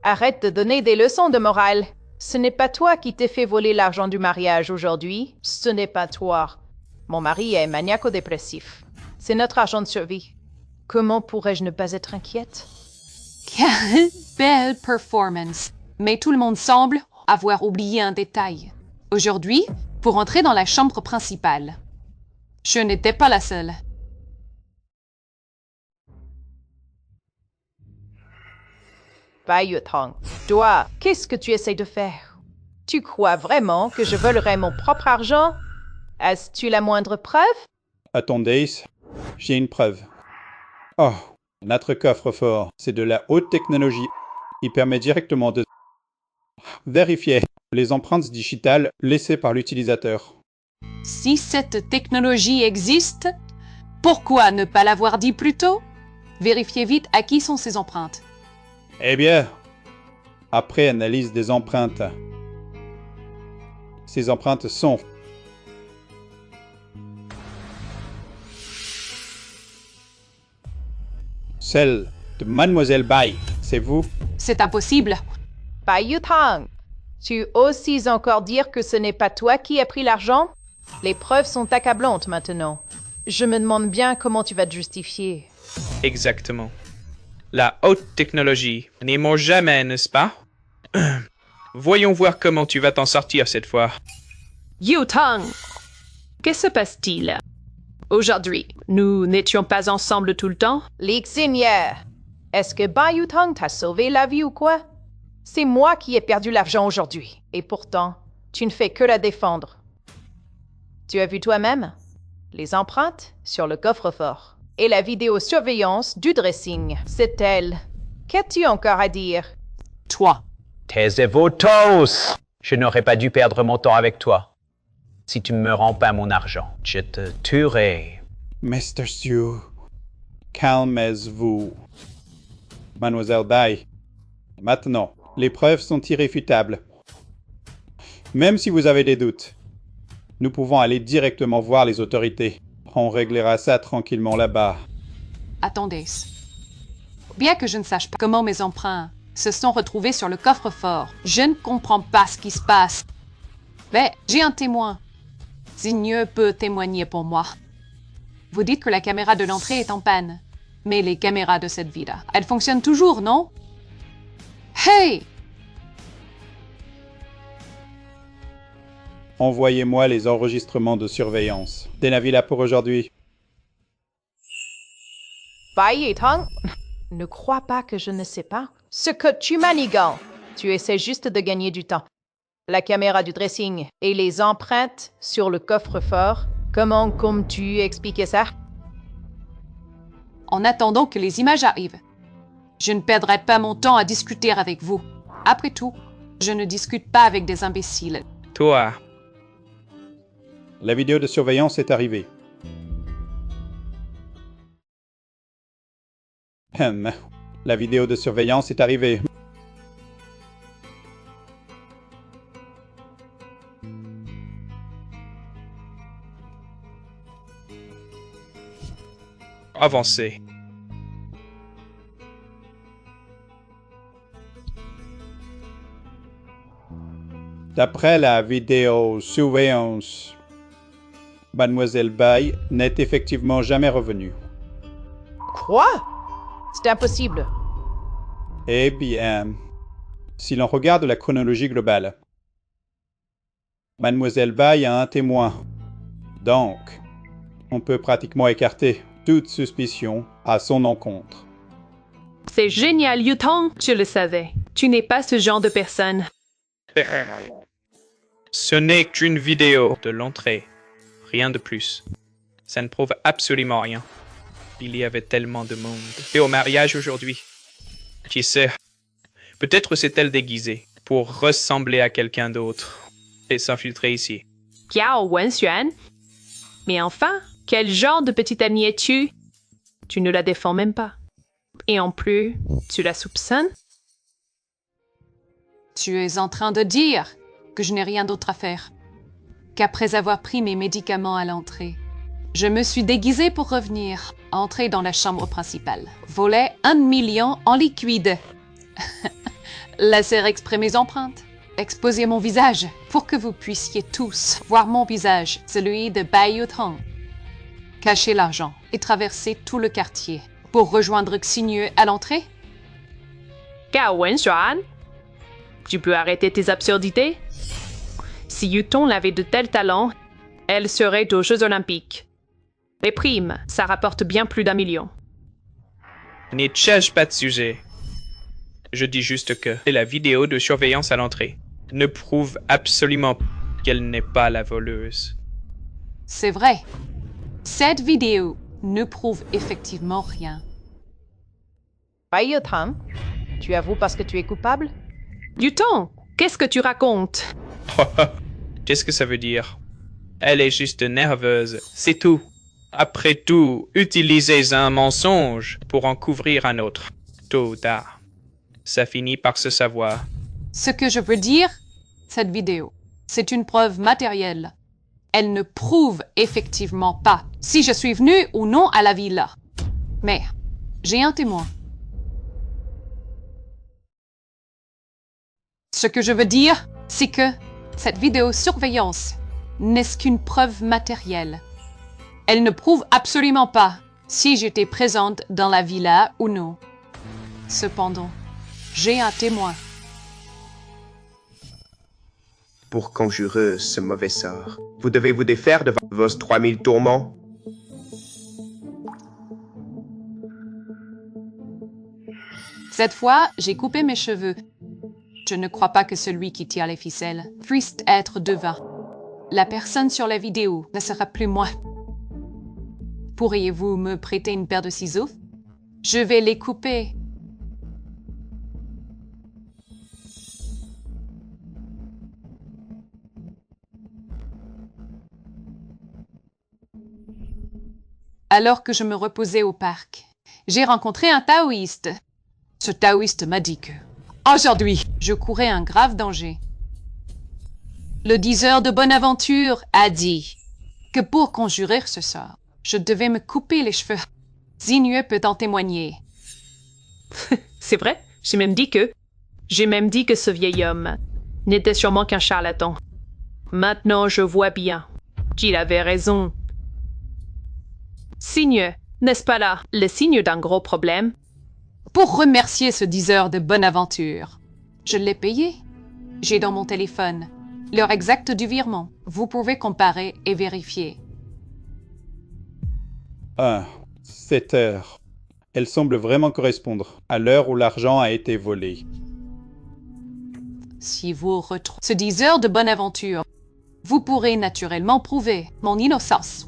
arrête de donner des leçons de morale. Ce n'est pas toi qui t'es fait voler l'argent du mariage aujourd'hui. Ce n'est pas toi. Mon mari est maniaco-dépressif. C'est notre argent de survie. Comment pourrais-je ne pas être inquiète? Quelle belle performance! Mais tout le monde semble avoir oublié un détail. Aujourd'hui, pour entrer dans la chambre principale. Je n'étais pas la seule. Bai Yutang, toi, qu'est-ce que tu essaies de faire? Tu crois vraiment que je volerais mon propre argent? As-tu la moindre preuve? Attendez, j'ai une preuve. Oh, notre coffre-fort, c'est de la haute technologie. Il permet directement de vérifier les empreintes digitales laissées par l'utilisateur. Si cette technologie existe, pourquoi ne pas l'avoir dit plus tôt? Vérifiez vite à qui sont ces empreintes. Eh bien, après analyse des empreintes, ces empreintes sont celles de Mademoiselle Bai. C'est vous? C'est impossible. Bai Yutang, tu oses encore dire que ce n'est pas toi qui as pris l'argent? Les preuves sont accablantes maintenant. Je me demande bien comment tu vas te justifier. Exactement. La haute technologie n'aimons jamais, n'est-ce pas? Voyons voir comment tu vas t'en sortir cette fois. Yutang! Que se passe-t-il? Aujourd'hui, nous n'étions pas ensemble tout le temps? Ligue Seigneur, est-ce que Bai Yutang t'a sauvé la vie ou quoi? C'est moi qui ai perdu l'argent aujourd'hui. Et pourtant, tu ne fais que la défendre. Tu as vu toi-même les empreintes sur le coffre-fort et la vidéosurveillance du dressing. C'est elle. Qu'as-tu encore à dire? Toi. Taisez-vous tous! Je n'aurais pas dû perdre mon temps avec toi. Si tu ne me rends pas mon argent, je te tuerai. Mr. Sioux, calmez-vous. Mademoiselle Bai, maintenant, les preuves sont irréfutables. Même si vous avez des doutes, nous pouvons aller directement voir les autorités. On réglera ça tranquillement là-bas. Attendez. Bien que je ne sache pas comment mes emprunts se sont retrouvés sur le coffre-fort, je ne comprends pas ce qui se passe. Mais j'ai un témoin. Zigneux peut témoigner pour moi. Vous dites que la caméra de l'entrée est en panne. Mais les caméras de cette villa, elles fonctionnent toujours, non? Hey! Envoyez-moi les enregistrements de surveillance. Denavilla pour aujourd'hui. Bai Tang, ne crois pas que je ne sais pas ce que tu manigances. Tu essaies juste de gagner du temps. La caméra du dressing et les empreintes sur le coffre-fort, comment comptes-tu expliquer ça? En attendant que les images arrivent. Je ne perdrai pas mon temps à discuter avec vous. Après tout, je ne discute pas avec des imbéciles. Toi, La vidéo de surveillance est arrivée. La vidéo de surveillance est arrivée. avancez. D'après la vidéo surveillance, Mademoiselle Bai n'est effectivement jamais revenue. Quoi? C'est impossible. Eh bien, si l'on regarde la chronologie globale, Mademoiselle Bai a un témoin. Donc, on peut pratiquement écarter toute suspicion à son encontre. C'est génial, Yutong. Je le savais. Tu n'es pas ce genre de personne. Ce n'est qu'une vidéo de l'entrée. Rien de plus. Ça ne prouve absolument rien. Il y avait tellement de monde. Et au mariage aujourd'hui. Qui sait? Peut-être s'est-elle déguisée pour ressembler à quelqu'un d'autre et s'infiltrer ici. Piao Wenxuan. Mais enfin, quel genre de petit ami es-tu? Tu ne la défends même pas. Et en plus, tu la soupçonnes? Tu es en train de dire que je n'ai rien d'autre à faire. Qu'après avoir pris mes médicaments à l'entrée, je me suis déguisée pour revenir, entrer dans la chambre principale, voler 1 million en liquide, laisser exprès mes empreintes, exposer mon visage pour que vous puissiez tous voir mon visage, celui de Bai Yutong, cacher l'argent et traverser tout le quartier pour rejoindre Xigneux à l'entrée. Gao Wenxuan, tu peux arrêter tes absurdités? Si Yutong avait de tels talents, elle serait aux Jeux Olympiques. Les primes, ça rapporte bien plus d'1 million. N'y cherche pas de sujet. Je dis juste que la vidéo de surveillance à l'entrée ne prouve absolument qu'elle n'est pas la voleuse. C'est vrai. Cette vidéo ne prouve effectivement rien. Bai Yutong, tu avoues parce que tu es coupable? Yutong, qu'est-ce que tu racontes? Qu'est-ce que ça veut dire? Elle est juste nerveuse, c'est tout. Après tout, utilisez un mensonge pour en couvrir un autre. Tôt ou tard, ça finit par se savoir. Ce que je veux dire, cette vidéo, c'est une preuve matérielle. Elle ne prouve effectivement pas si je suis venue ou non à la villa. Mais j'ai un témoin. Ce que je veux dire, c'est que cette vidéo surveillance n'est qu'une preuve matérielle. Elle ne prouve absolument pas si j'étais présente dans la villa ou non. Cependant, j'ai un témoin. Pour conjurer ce mauvais sort, vous devez vous défaire de vos 3000 tourments. Cette fois, j'ai coupé mes cheveux. Je ne crois pas que celui qui tire les ficelles puisse être devin. La personne sur la vidéo ne sera plus moi. Pourriez-vous me prêter une paire de ciseaux? Je vais les couper. alors que je me reposais au parc. J'ai rencontré un taoïste. Ce taoïste m'a dit que, aujourd'hui, je courais un grave danger. Le diseur de Bonaventure a dit que pour conjurer ce sort, je devais me couper les cheveux. Zinue peut en témoigner. C'est vrai, j'ai même dit que ce vieil homme n'était sûrement qu'un charlatan. Maintenant, je vois bien qu'il avait raison. Signe, n'est-ce pas là le signe d'un gros problème? Pour remercier ce diseur de Bonaventure, je l'ai payé. J'ai dans mon téléphone l'heure exacte du virement. Vous pouvez comparer et vérifier. 7 heures. Elle semble vraiment correspondre à l'heure où l'argent a été volé. Si vous retrouvez ce diseur de Bonaventure, vous pourrez naturellement prouver mon innocence.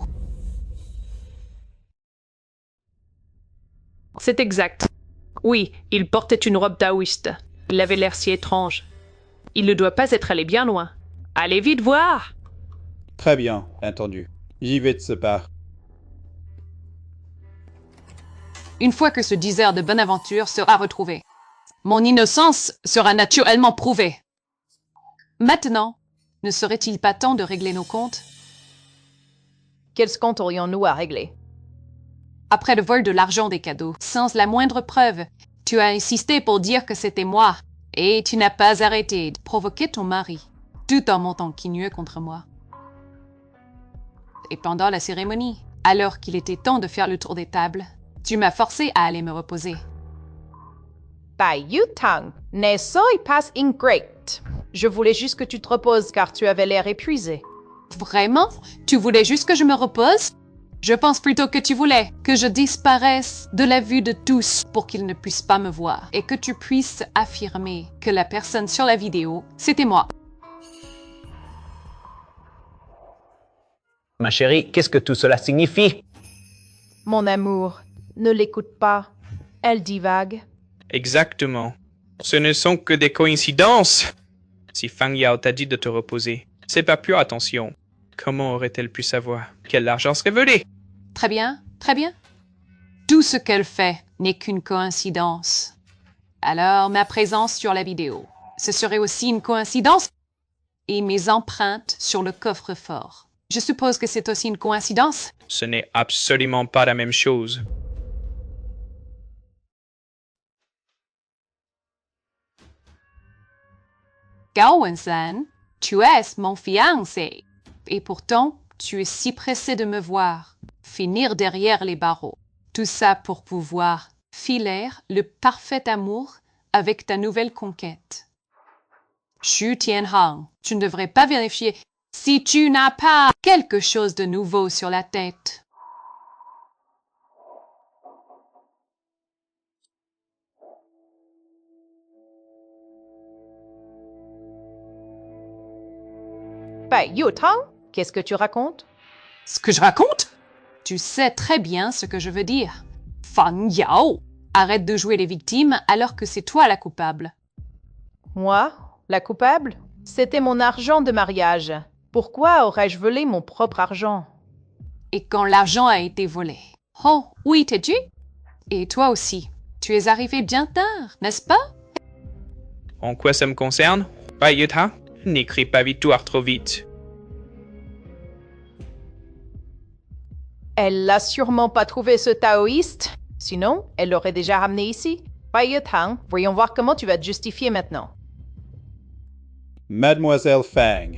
C'est exact. Oui, il portait une robe taoïste. Il avait l'air si étrange. Il ne doit pas être allé bien loin. Allez vite voir! Très bien, entendu. J'y vais de ce pas. Une fois que ce diseur de Bonaventure sera retrouvé, mon innocence sera naturellement prouvée. Maintenant, ne serait-il pas temps de régler nos comptes? Quels comptes aurions-nous à régler? Après le vol de l'argent des cadeaux, sans la moindre preuve, tu as insisté pour dire que c'était moi, et tu n'as pas arrêté de provoquer ton mari, tout en montant quigneux contre moi. Et pendant la cérémonie, alors qu'il était temps de faire le tour des tables, tu m'as forcé à aller me reposer. Bai Yutang, ne soy pas ingrate. Je voulais juste que tu te reposes car tu avais l'air épuisé. Vraiment? Tu voulais juste que je me repose? Je pense plutôt que tu voulais que je disparaisse de la vue de tous pour qu'ils ne puissent pas me voir et que tu puisses affirmer que la personne sur la vidéo, c'était moi. Ma chérie, qu'est-ce que tout cela signifie? Mon amour, ne l'écoute pas. Elle divague. Exactement. Ce ne sont que des coïncidences. Si Fang Yao t'a dit de te reposer, c'est pas pure attention. Comment aurait-elle pu savoir quel argent serait volé? Très bien, très bien. Tout ce qu'elle fait n'est qu'une coïncidence. Alors, ma présence sur la vidéo, ce serait aussi une coïncidence? Et mes empreintes sur le coffre-fort. Je suppose que c'est aussi une coïncidence? Ce n'est absolument pas la même chose. Gao Wen-san, tu es mon fiancé. Et pourtant, tu es si pressé de me voir finir derrière les barreaux. Tout ça pour pouvoir filer le parfait amour avec ta nouvelle conquête. Xu Tianhang, tu ne devrais pas vérifier si tu n'as pas quelque chose de nouveau sur la tête. Bai Yutang, qu'est-ce que tu racontes? Ce que je raconte? Tu sais très bien ce que je veux dire. Fang Yao, arrête de jouer les victimes alors que c'est toi la coupable. Moi, la coupable? C'était mon argent de mariage. Pourquoi aurais-je volé mon propre argent? Et quand l'argent a été volé. Oh, où étais-tu? Et toi aussi. Tu es arrivé bien tard, n'est-ce pas? En quoi ça me concerne? Bai Yutang, n'écris pas victoire trop vite. Elle l'a sûrement pas trouvé ce taoïste. Sinon, elle l'aurait déjà ramené ici. Bai Yutang, voyons voir comment tu vas te justifier maintenant. Mademoiselle Fang.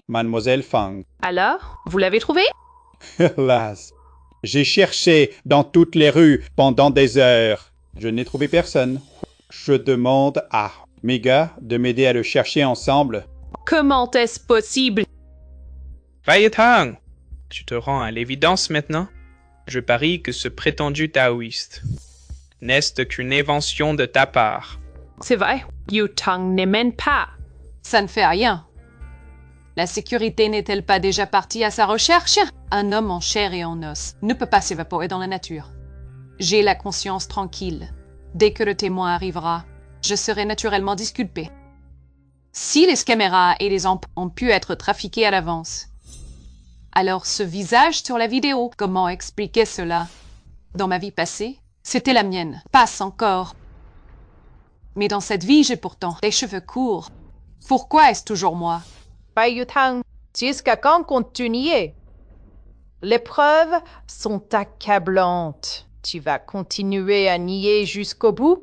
Mademoiselle Fang. Alors, vous l'avez trouvé? Hélas, j'ai cherché dans toutes les rues pendant des heures. Je n'ai trouvé personne. Je demande à mes gars de m'aider à le chercher ensemble. Comment est-ce possible? Bai Yutang, tu te rends à l'évidence maintenant? Je parie que ce prétendu taoïste n'est qu'une invention de ta part. C'est vrai, Yutang ne mène pas. Ça ne fait rien. La sécurité n'est-elle pas déjà partie à sa recherche? Un homme en chair et en os ne peut pas s'évaporer dans la nature. J'ai la conscience tranquille. Dès que le témoin arrivera, je serai naturellement disculpé. Si les caméras et les ampoules ont pu être trafiquées à l'avance, Alors ce visage sur la vidéo, comment expliquer cela? Dans ma vie passée, c'était la mienne, passe encore. Mais dans cette vie, j'ai pourtant des cheveux courts. Pourquoi est-ce toujours moi? Bai Yutang, jusqu'à quand continuer? Les preuves sont accablantes. Tu vas continuer à nier jusqu'au bout?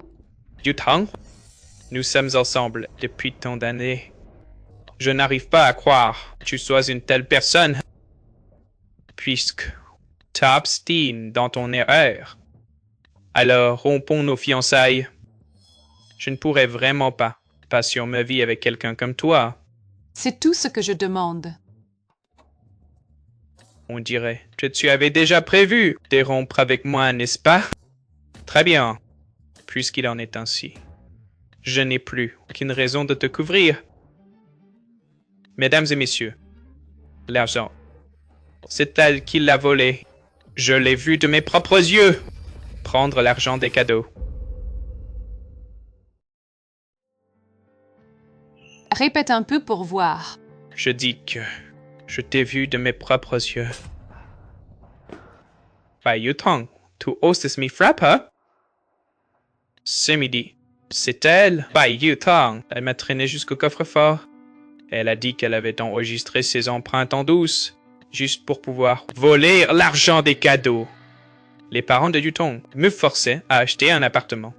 Yutang, nous sommes ensemble depuis tant d'années. Je n'arrive pas à croire que tu sois une telle personne, puisque t'obstines dans ton erreur. Alors rompons nos fiançailles. Je ne pourrais vraiment pas passer ma vie avec quelqu'un comme toi. C'est tout ce que je demande. On dirait que tu avais déjà prévu de rompre avec moi, n'est-ce pas? Très bien, puisqu'il en est ainsi. Je n'ai plus aucune raison de te couvrir. Mesdames et messieurs, l'argent, c'est elle qui l'a volé. Je l'ai vu de mes propres yeux prendre l'argent des cadeaux. Répète un peu pour voir. Je dis que je t'ai vu de mes propres yeux. Bai Yutang, tu oses me frapper? Ce midi, c'est elle, Bai Yutang. Elle m'a traîné jusqu'au coffre-fort. Elle a dit qu'elle avait enregistré ses empreintes en douce, juste pour pouvoir voler l'argent des cadeaux. Les parents de Yutang me forçaient à acheter un appartement.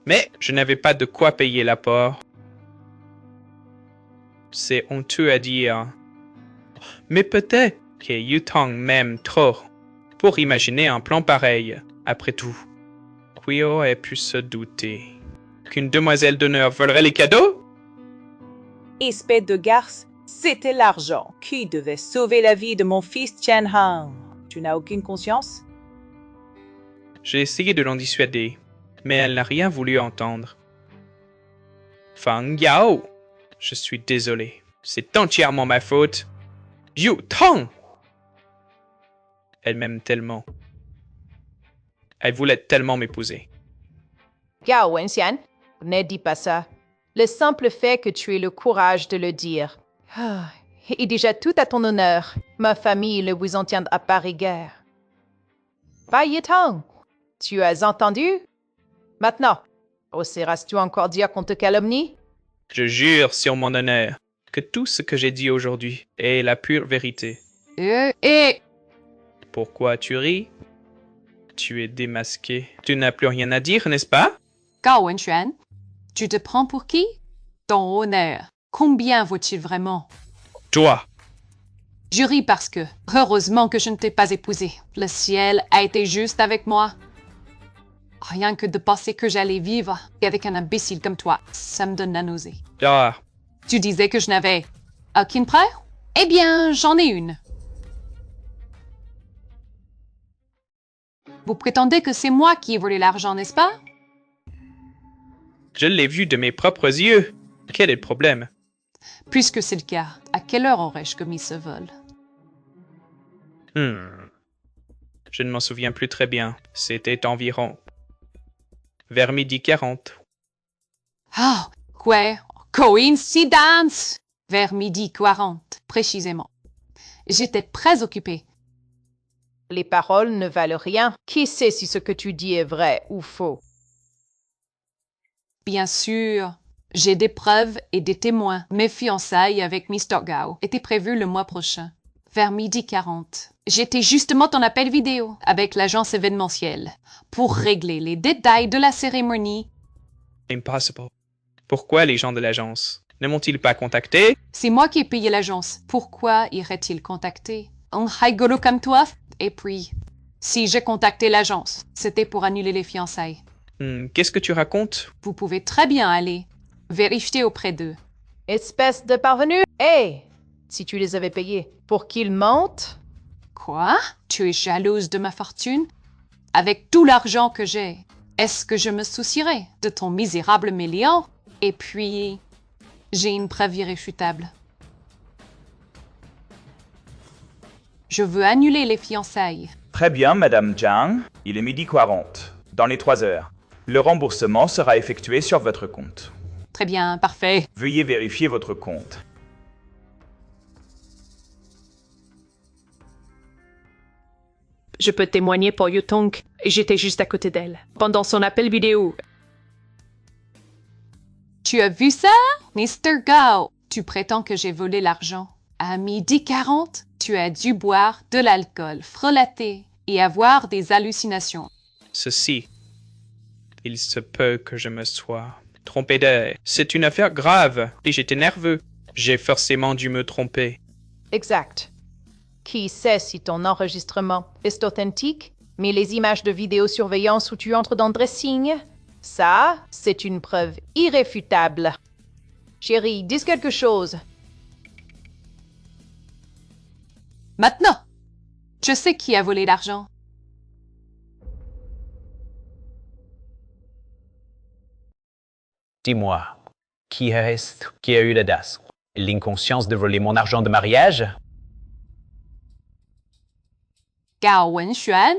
Mais je n'avais pas de quoi payer l'apport. C'est honteux à dire. Mais peut-être que Yutang m'aime trop pour imaginer un plan pareil. Après tout, qui aurait pu se douter qu'une demoiselle d'honneur volerait les cadeaux? Espèce de garce, c'était l'argent qui devait sauver la vie de mon fils Chen Han. Tu n'as aucune conscience? J'ai essayé de l'en dissuader, mais elle n'a rien voulu entendre. Fang Yao, je suis désolé. C'est entièrement ma faute. Yutang! Elle m'aime tellement. Elle voulait tellement m'épouser. Gao Wenxian, ne dis pas ça. Le simple fait que tu aies le courage de le dire est déjà tout à ton honneur. Ma famille le vous en tient à part égard. Bai Yutang, tu as entendu? Maintenant, oseras-tu encore dire qu'on te calomnie? Je jure sur mon honneur que tout ce que j'ai dit aujourd'hui est la pure vérité. Et Pourquoi tu ris? Tu es démasqué. Tu n'as plus rien à dire, n'est-ce pas? Gao Wenxuan, tu te prends pour qui? Ton honneur. Combien vaut-il vraiment? Toi! Je ris parce que, heureusement que je ne t'ai pas épousé. Le ciel a été juste avec moi. Rien que de penser que j'allais vivre avec un imbécile comme toi, ça me donne la nausée. Ah, Tu disais que je n'avais aucune preuve? Eh bien, j'en ai une. Vous prétendez que c'est moi qui ai volé l'argent, n'est-ce pas? je l'ai vu de mes propres yeux. Quel est le problème? Puisque c'est le cas, à quelle heure aurais-je commis ce vol? Je ne m'en souviens plus très bien. C'était environ vers 12h40. Ah, quoi? Coïncidence! Vers 12h40, précisément. J'étais très occupée. Les paroles ne valent rien. Qui sait si ce que tu dis est vrai ou faux? Bien sûr, j'ai des preuves et des témoins. Mes fiançailles avec Mr. Gao étaient prévues le mois prochain, vers 12h40. J'étais justement en appel vidéo avec l'agence événementielle pour régler les détails de la cérémonie. Impossible. Pourquoi les gens de l'agence ne m'ont-ils pas contacté? C'est moi qui ai payé l'agence. Pourquoi irait-il contacter un rigolo comme toi? Et puis, si j'ai contacté l'agence, c'était pour annuler les fiançailles. Qu'est-ce que tu racontes? Vous pouvez très bien aller vérifier auprès d'eux. Espèce de parvenu! Hé! Si tu les avais payés pour qu'ils mentent? Quoi? Tu es jalouse de ma fortune? Avec tout l'argent que j'ai, est-ce que je me soucierais de ton misérable million? Et puis, j'ai une preuve irréfutable. Je veux annuler les fiançailles. Très bien, Madame Zhang. Il est 12h40. Dans les 3 heures. Le remboursement sera effectué sur votre compte. Très bien, parfait. Veuillez vérifier votre compte. Je peux témoigner pour Yutong, et j'étais juste à côté d'elle, pendant son appel vidéo. Tu as vu ça, Mr. Gao? Tu prétends que j'ai volé l'argent. À 12h40, tu as dû boire de l'alcool frelaté et avoir des hallucinations. Ceci. Il se peut que je me sois trompé d'elle. C'est une affaire grave et j'étais nerveux. J'ai forcément dû me tromper. Exact. Qui sait si ton enregistrement est authentique, mais les images de vidéosurveillance où tu entres dans le dressing, ça, c'est une preuve irréfutable. Chérie, dis quelque chose. Maintenant, je sais qui a volé l'argent. Dis-moi, qui est-ce qui a eu l'audace, l'inconscience de voler mon argent de mariage? Gao Wenxuan,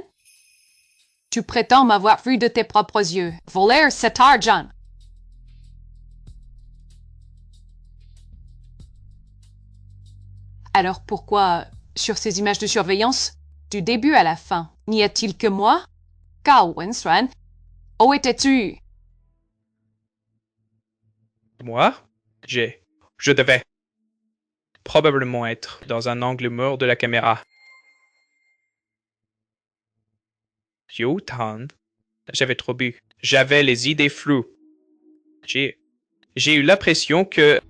tu prétends m'avoir vu de tes propres yeux voler cet argent. Alors pourquoi, sur ces images de surveillance, du début à la fin, n'y a-t-il que moi? Gao Wenxuan, où étais-tu? Moi, je devais probablement être dans un angle mort de la caméra. Yutong, j'avais trop bu. J'avais les idées floues. J'ai eu l'impression que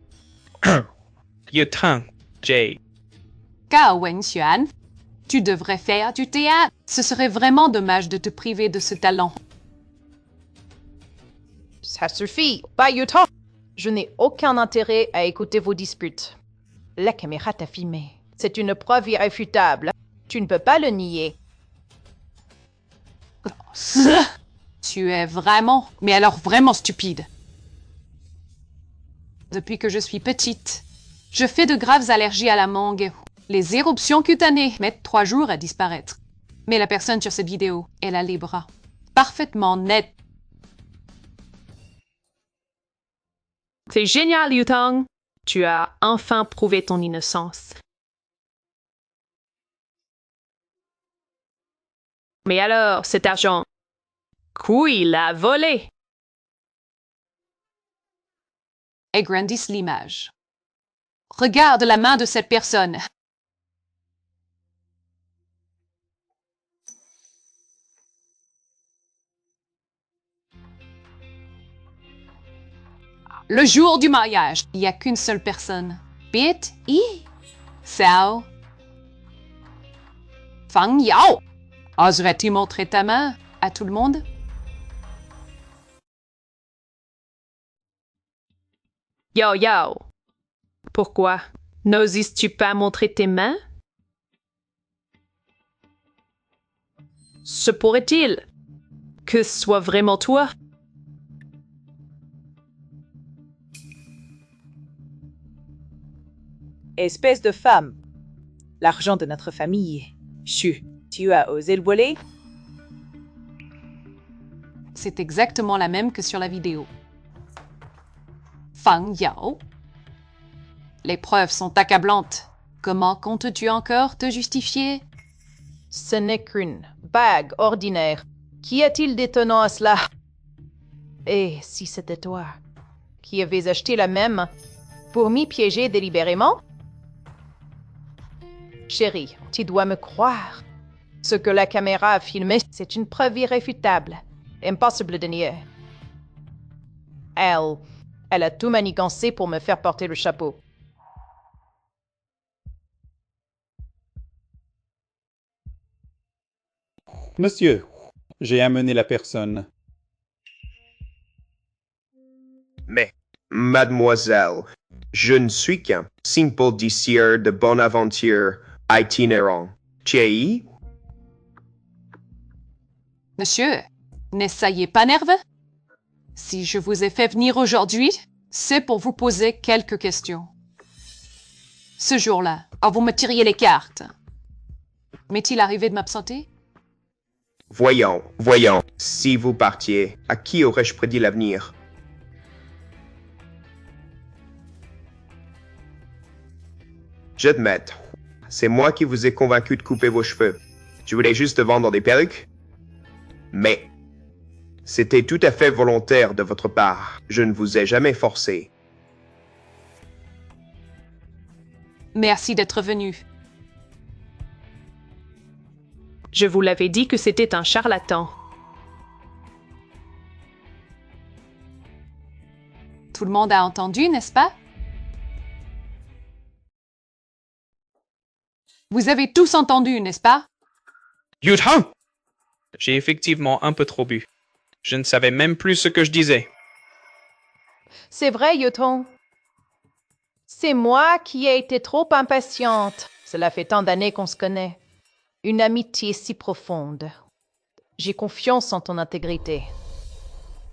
Yutong, Gao Wenxuan, tu devrais faire du théâtre. Ce serait vraiment dommage de te priver de ce talent. Ça suffit, pas Utah. Je n'ai aucun intérêt à écouter vos disputes. La caméra t'a filmé. C'est une preuve irréfutable. Tu ne peux pas le nier. Tu es vraiment, mais alors vraiment stupide. Depuis que je suis petite, je fais de graves allergies à la mangue. Les éruptions cutanées mettent 3 jours à disparaître. Mais la personne sur cette vidéo, elle a les bras parfaitement nets. C'est génial, Yutong. Tu as enfin prouvé ton innocence. Mais alors, cet argent, qui l'a volé? Agrandissent l'image. Regarde la main de cette personne. Le jour du mariage, il n'y a qu'une seule personne. Bit Yi Sao Fang Yao. Oserais-tu montrer ta main à tout le monde? Yo, yo. Pourquoi? N'oses-tu pas montrer tes mains? Se pourrait-il que ce soit vraiment toi? Espèce de femme. L'argent de notre famille. Chut, tu as osé le voler? C'est exactement la même que sur la vidéo. Fang Yao. Les preuves sont accablantes. Comment comptes-tu encore te justifier? Ce n'est qu'une bague ordinaire. Qu'y a-t-il d'étonnant à cela? Et si c'était toi qui avais acheté la même pour m'y piéger délibérément? Chérie, tu dois me croire. Ce que la caméra a filmé, c'est une preuve irréfutable. Impossible de nier. Elle a tout manigancé pour me faire porter le chapeau. Monsieur, j'ai amené la personne. Mais, mademoiselle, je ne suis qu'un simple désir de bonne aventure itinérant. Chei? Monsieur, n'essayez pas nerveux. Si je vous ai fait venir aujourd'hui, c'est pour vous poser quelques questions. Ce jour-là, vous me tiriez les cartes. M'est-il arrivé de m'absenter? Voyons. Si vous partiez, à qui aurais-je prédit l'avenir? J'admets, c'est moi qui vous ai convaincu de couper vos cheveux. Je voulais juste vendre des perruques. Mais c'était tout à fait volontaire de votre part. Je ne vous ai jamais forcé. Merci d'être venu. Je vous l'avais dit que c'était un charlatan. Tout le monde a entendu, n'est-ce pas? Vous avez tous entendu, n'est-ce pas? Yutang! J'ai effectivement un peu trop bu. Je ne savais même plus ce que je disais. C'est vrai, Yoton. C'est moi qui ai été trop impatiente. Cela fait tant d'années qu'on se connaît. Une amitié si profonde. J'ai confiance en ton intégrité.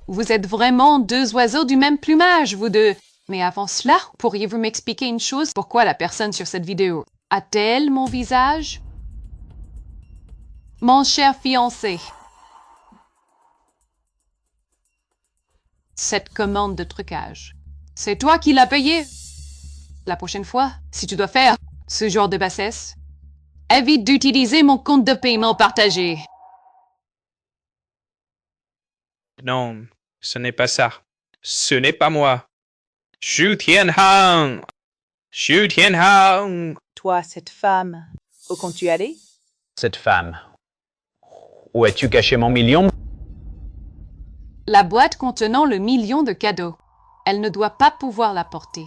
Vous êtes vraiment deux oiseaux du même plumage, vous deux. Mais avant cela, pourriez-vous m'expliquer une chose? Pourquoi la personne sur cette vidéo a-t-elle mon visage? Mon cher fiancé. Cette commande de trucage. C'est toi qui l'as payée. La prochaine fois, si tu dois faire ce genre de bassesse, évite d'utiliser mon compte de paiement partagé. Non, ce n'est pas ça. Ce n'est pas moi. Xu Tianhang! Xu Tianhang! Toi, cette femme, où comptes-tu aller? Cette femme. Où as-tu caché mon million? La boîte contenant le million de cadeaux. Elle ne doit pas pouvoir la porter.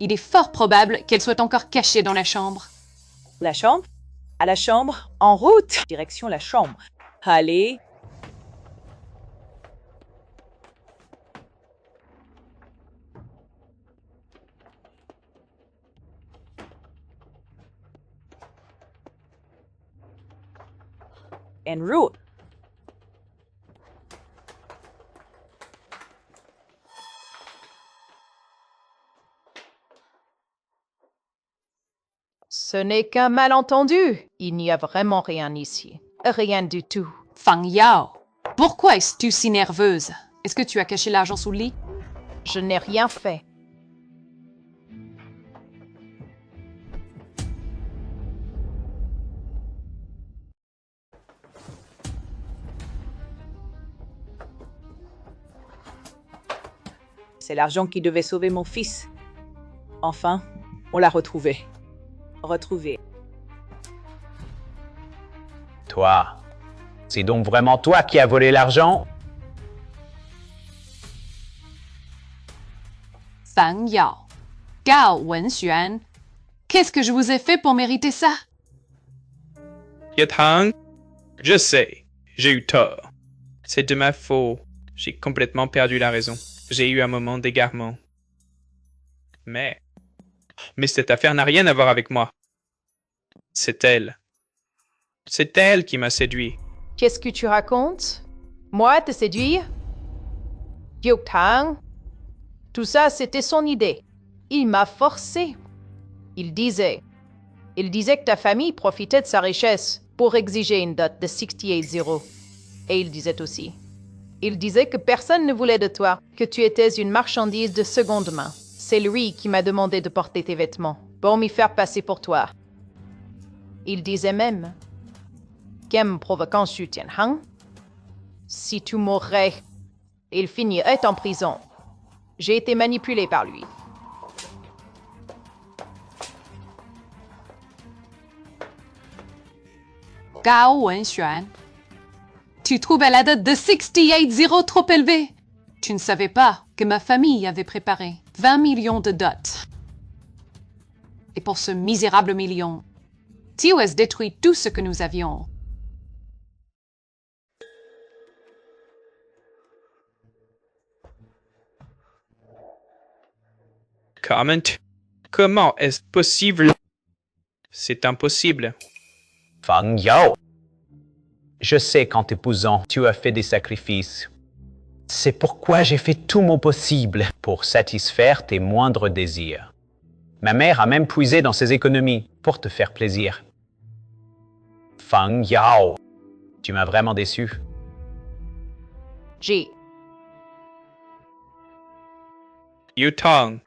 Il est fort probable qu'elle soit encore cachée dans la chambre. La chambre? À la chambre? En route! Direction la chambre. Allez. En route. Ce n'est qu'un malentendu. Il n'y a vraiment rien ici. Rien du tout. Fang Yao, pourquoi es-tu si nerveuse? Est-ce que tu as caché l'argent sous le lit? Je n'ai rien fait. C'est l'argent qui devait sauver mon fils. Enfin, on l'a retrouvé. Retrouvé. Toi. C'est donc vraiment toi qui as volé l'argent? Fang Yao, Gao Wenxuan, qu'est-ce que je vous ai fait pour mériter ça? Yutang, je sais, j'ai eu tort. C'est de ma faute. J'ai complètement perdu la raison. J'ai eu un moment d'égarement. Mais cette affaire n'a rien à voir avec moi. C'est elle. C'est elle qui m'a séduit. Qu'est-ce que tu racontes? Moi, te séduire? Yutang? Tout ça, c'était son idée. Il m'a forcé. Il disait que ta famille profitait de sa richesse pour exiger une dot de 68-0. Et il disait que personne ne voulait de toi, que tu étais une marchandise de seconde main. C'est lui qui m'a demandé de porter tes vêtements, pour m'y faire passer pour toi. Il disait même qu'en provoquant Xu Tianhang, si tu mourrais, il finirait en prison. J'ai été manipulé par lui. Gao Wenxuan, tu trouvais la dot de 68-0 trop élevée? Tu ne savais pas que ma famille avait préparé 20 millions de dots. Et pour ce misérable million, TOS détruit tout ce que nous avions. Comment est-ce possible? C'est impossible. Fang Yao. Je sais qu'en t'épousant, tu as fait des sacrifices. C'est pourquoi j'ai fait tout mon possible pour satisfaire tes moindres désirs. Ma mère a même puisé dans ses économies pour te faire plaisir. Fang Yao, tu m'as vraiment déçu. J'ai. Yutang,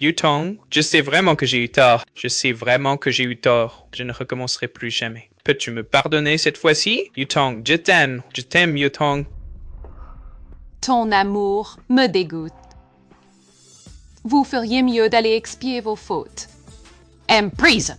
Yutong, je sais vraiment que j'ai eu tort. Je sais vraiment que j'ai eu tort. Je ne recommencerai plus jamais. Peux-tu me pardonner cette fois-ci? Yutong, je t'aime. Je t'aime, Yutong. Ton amour me dégoûte. Vous feriez mieux d'aller expier vos fautes. And prison!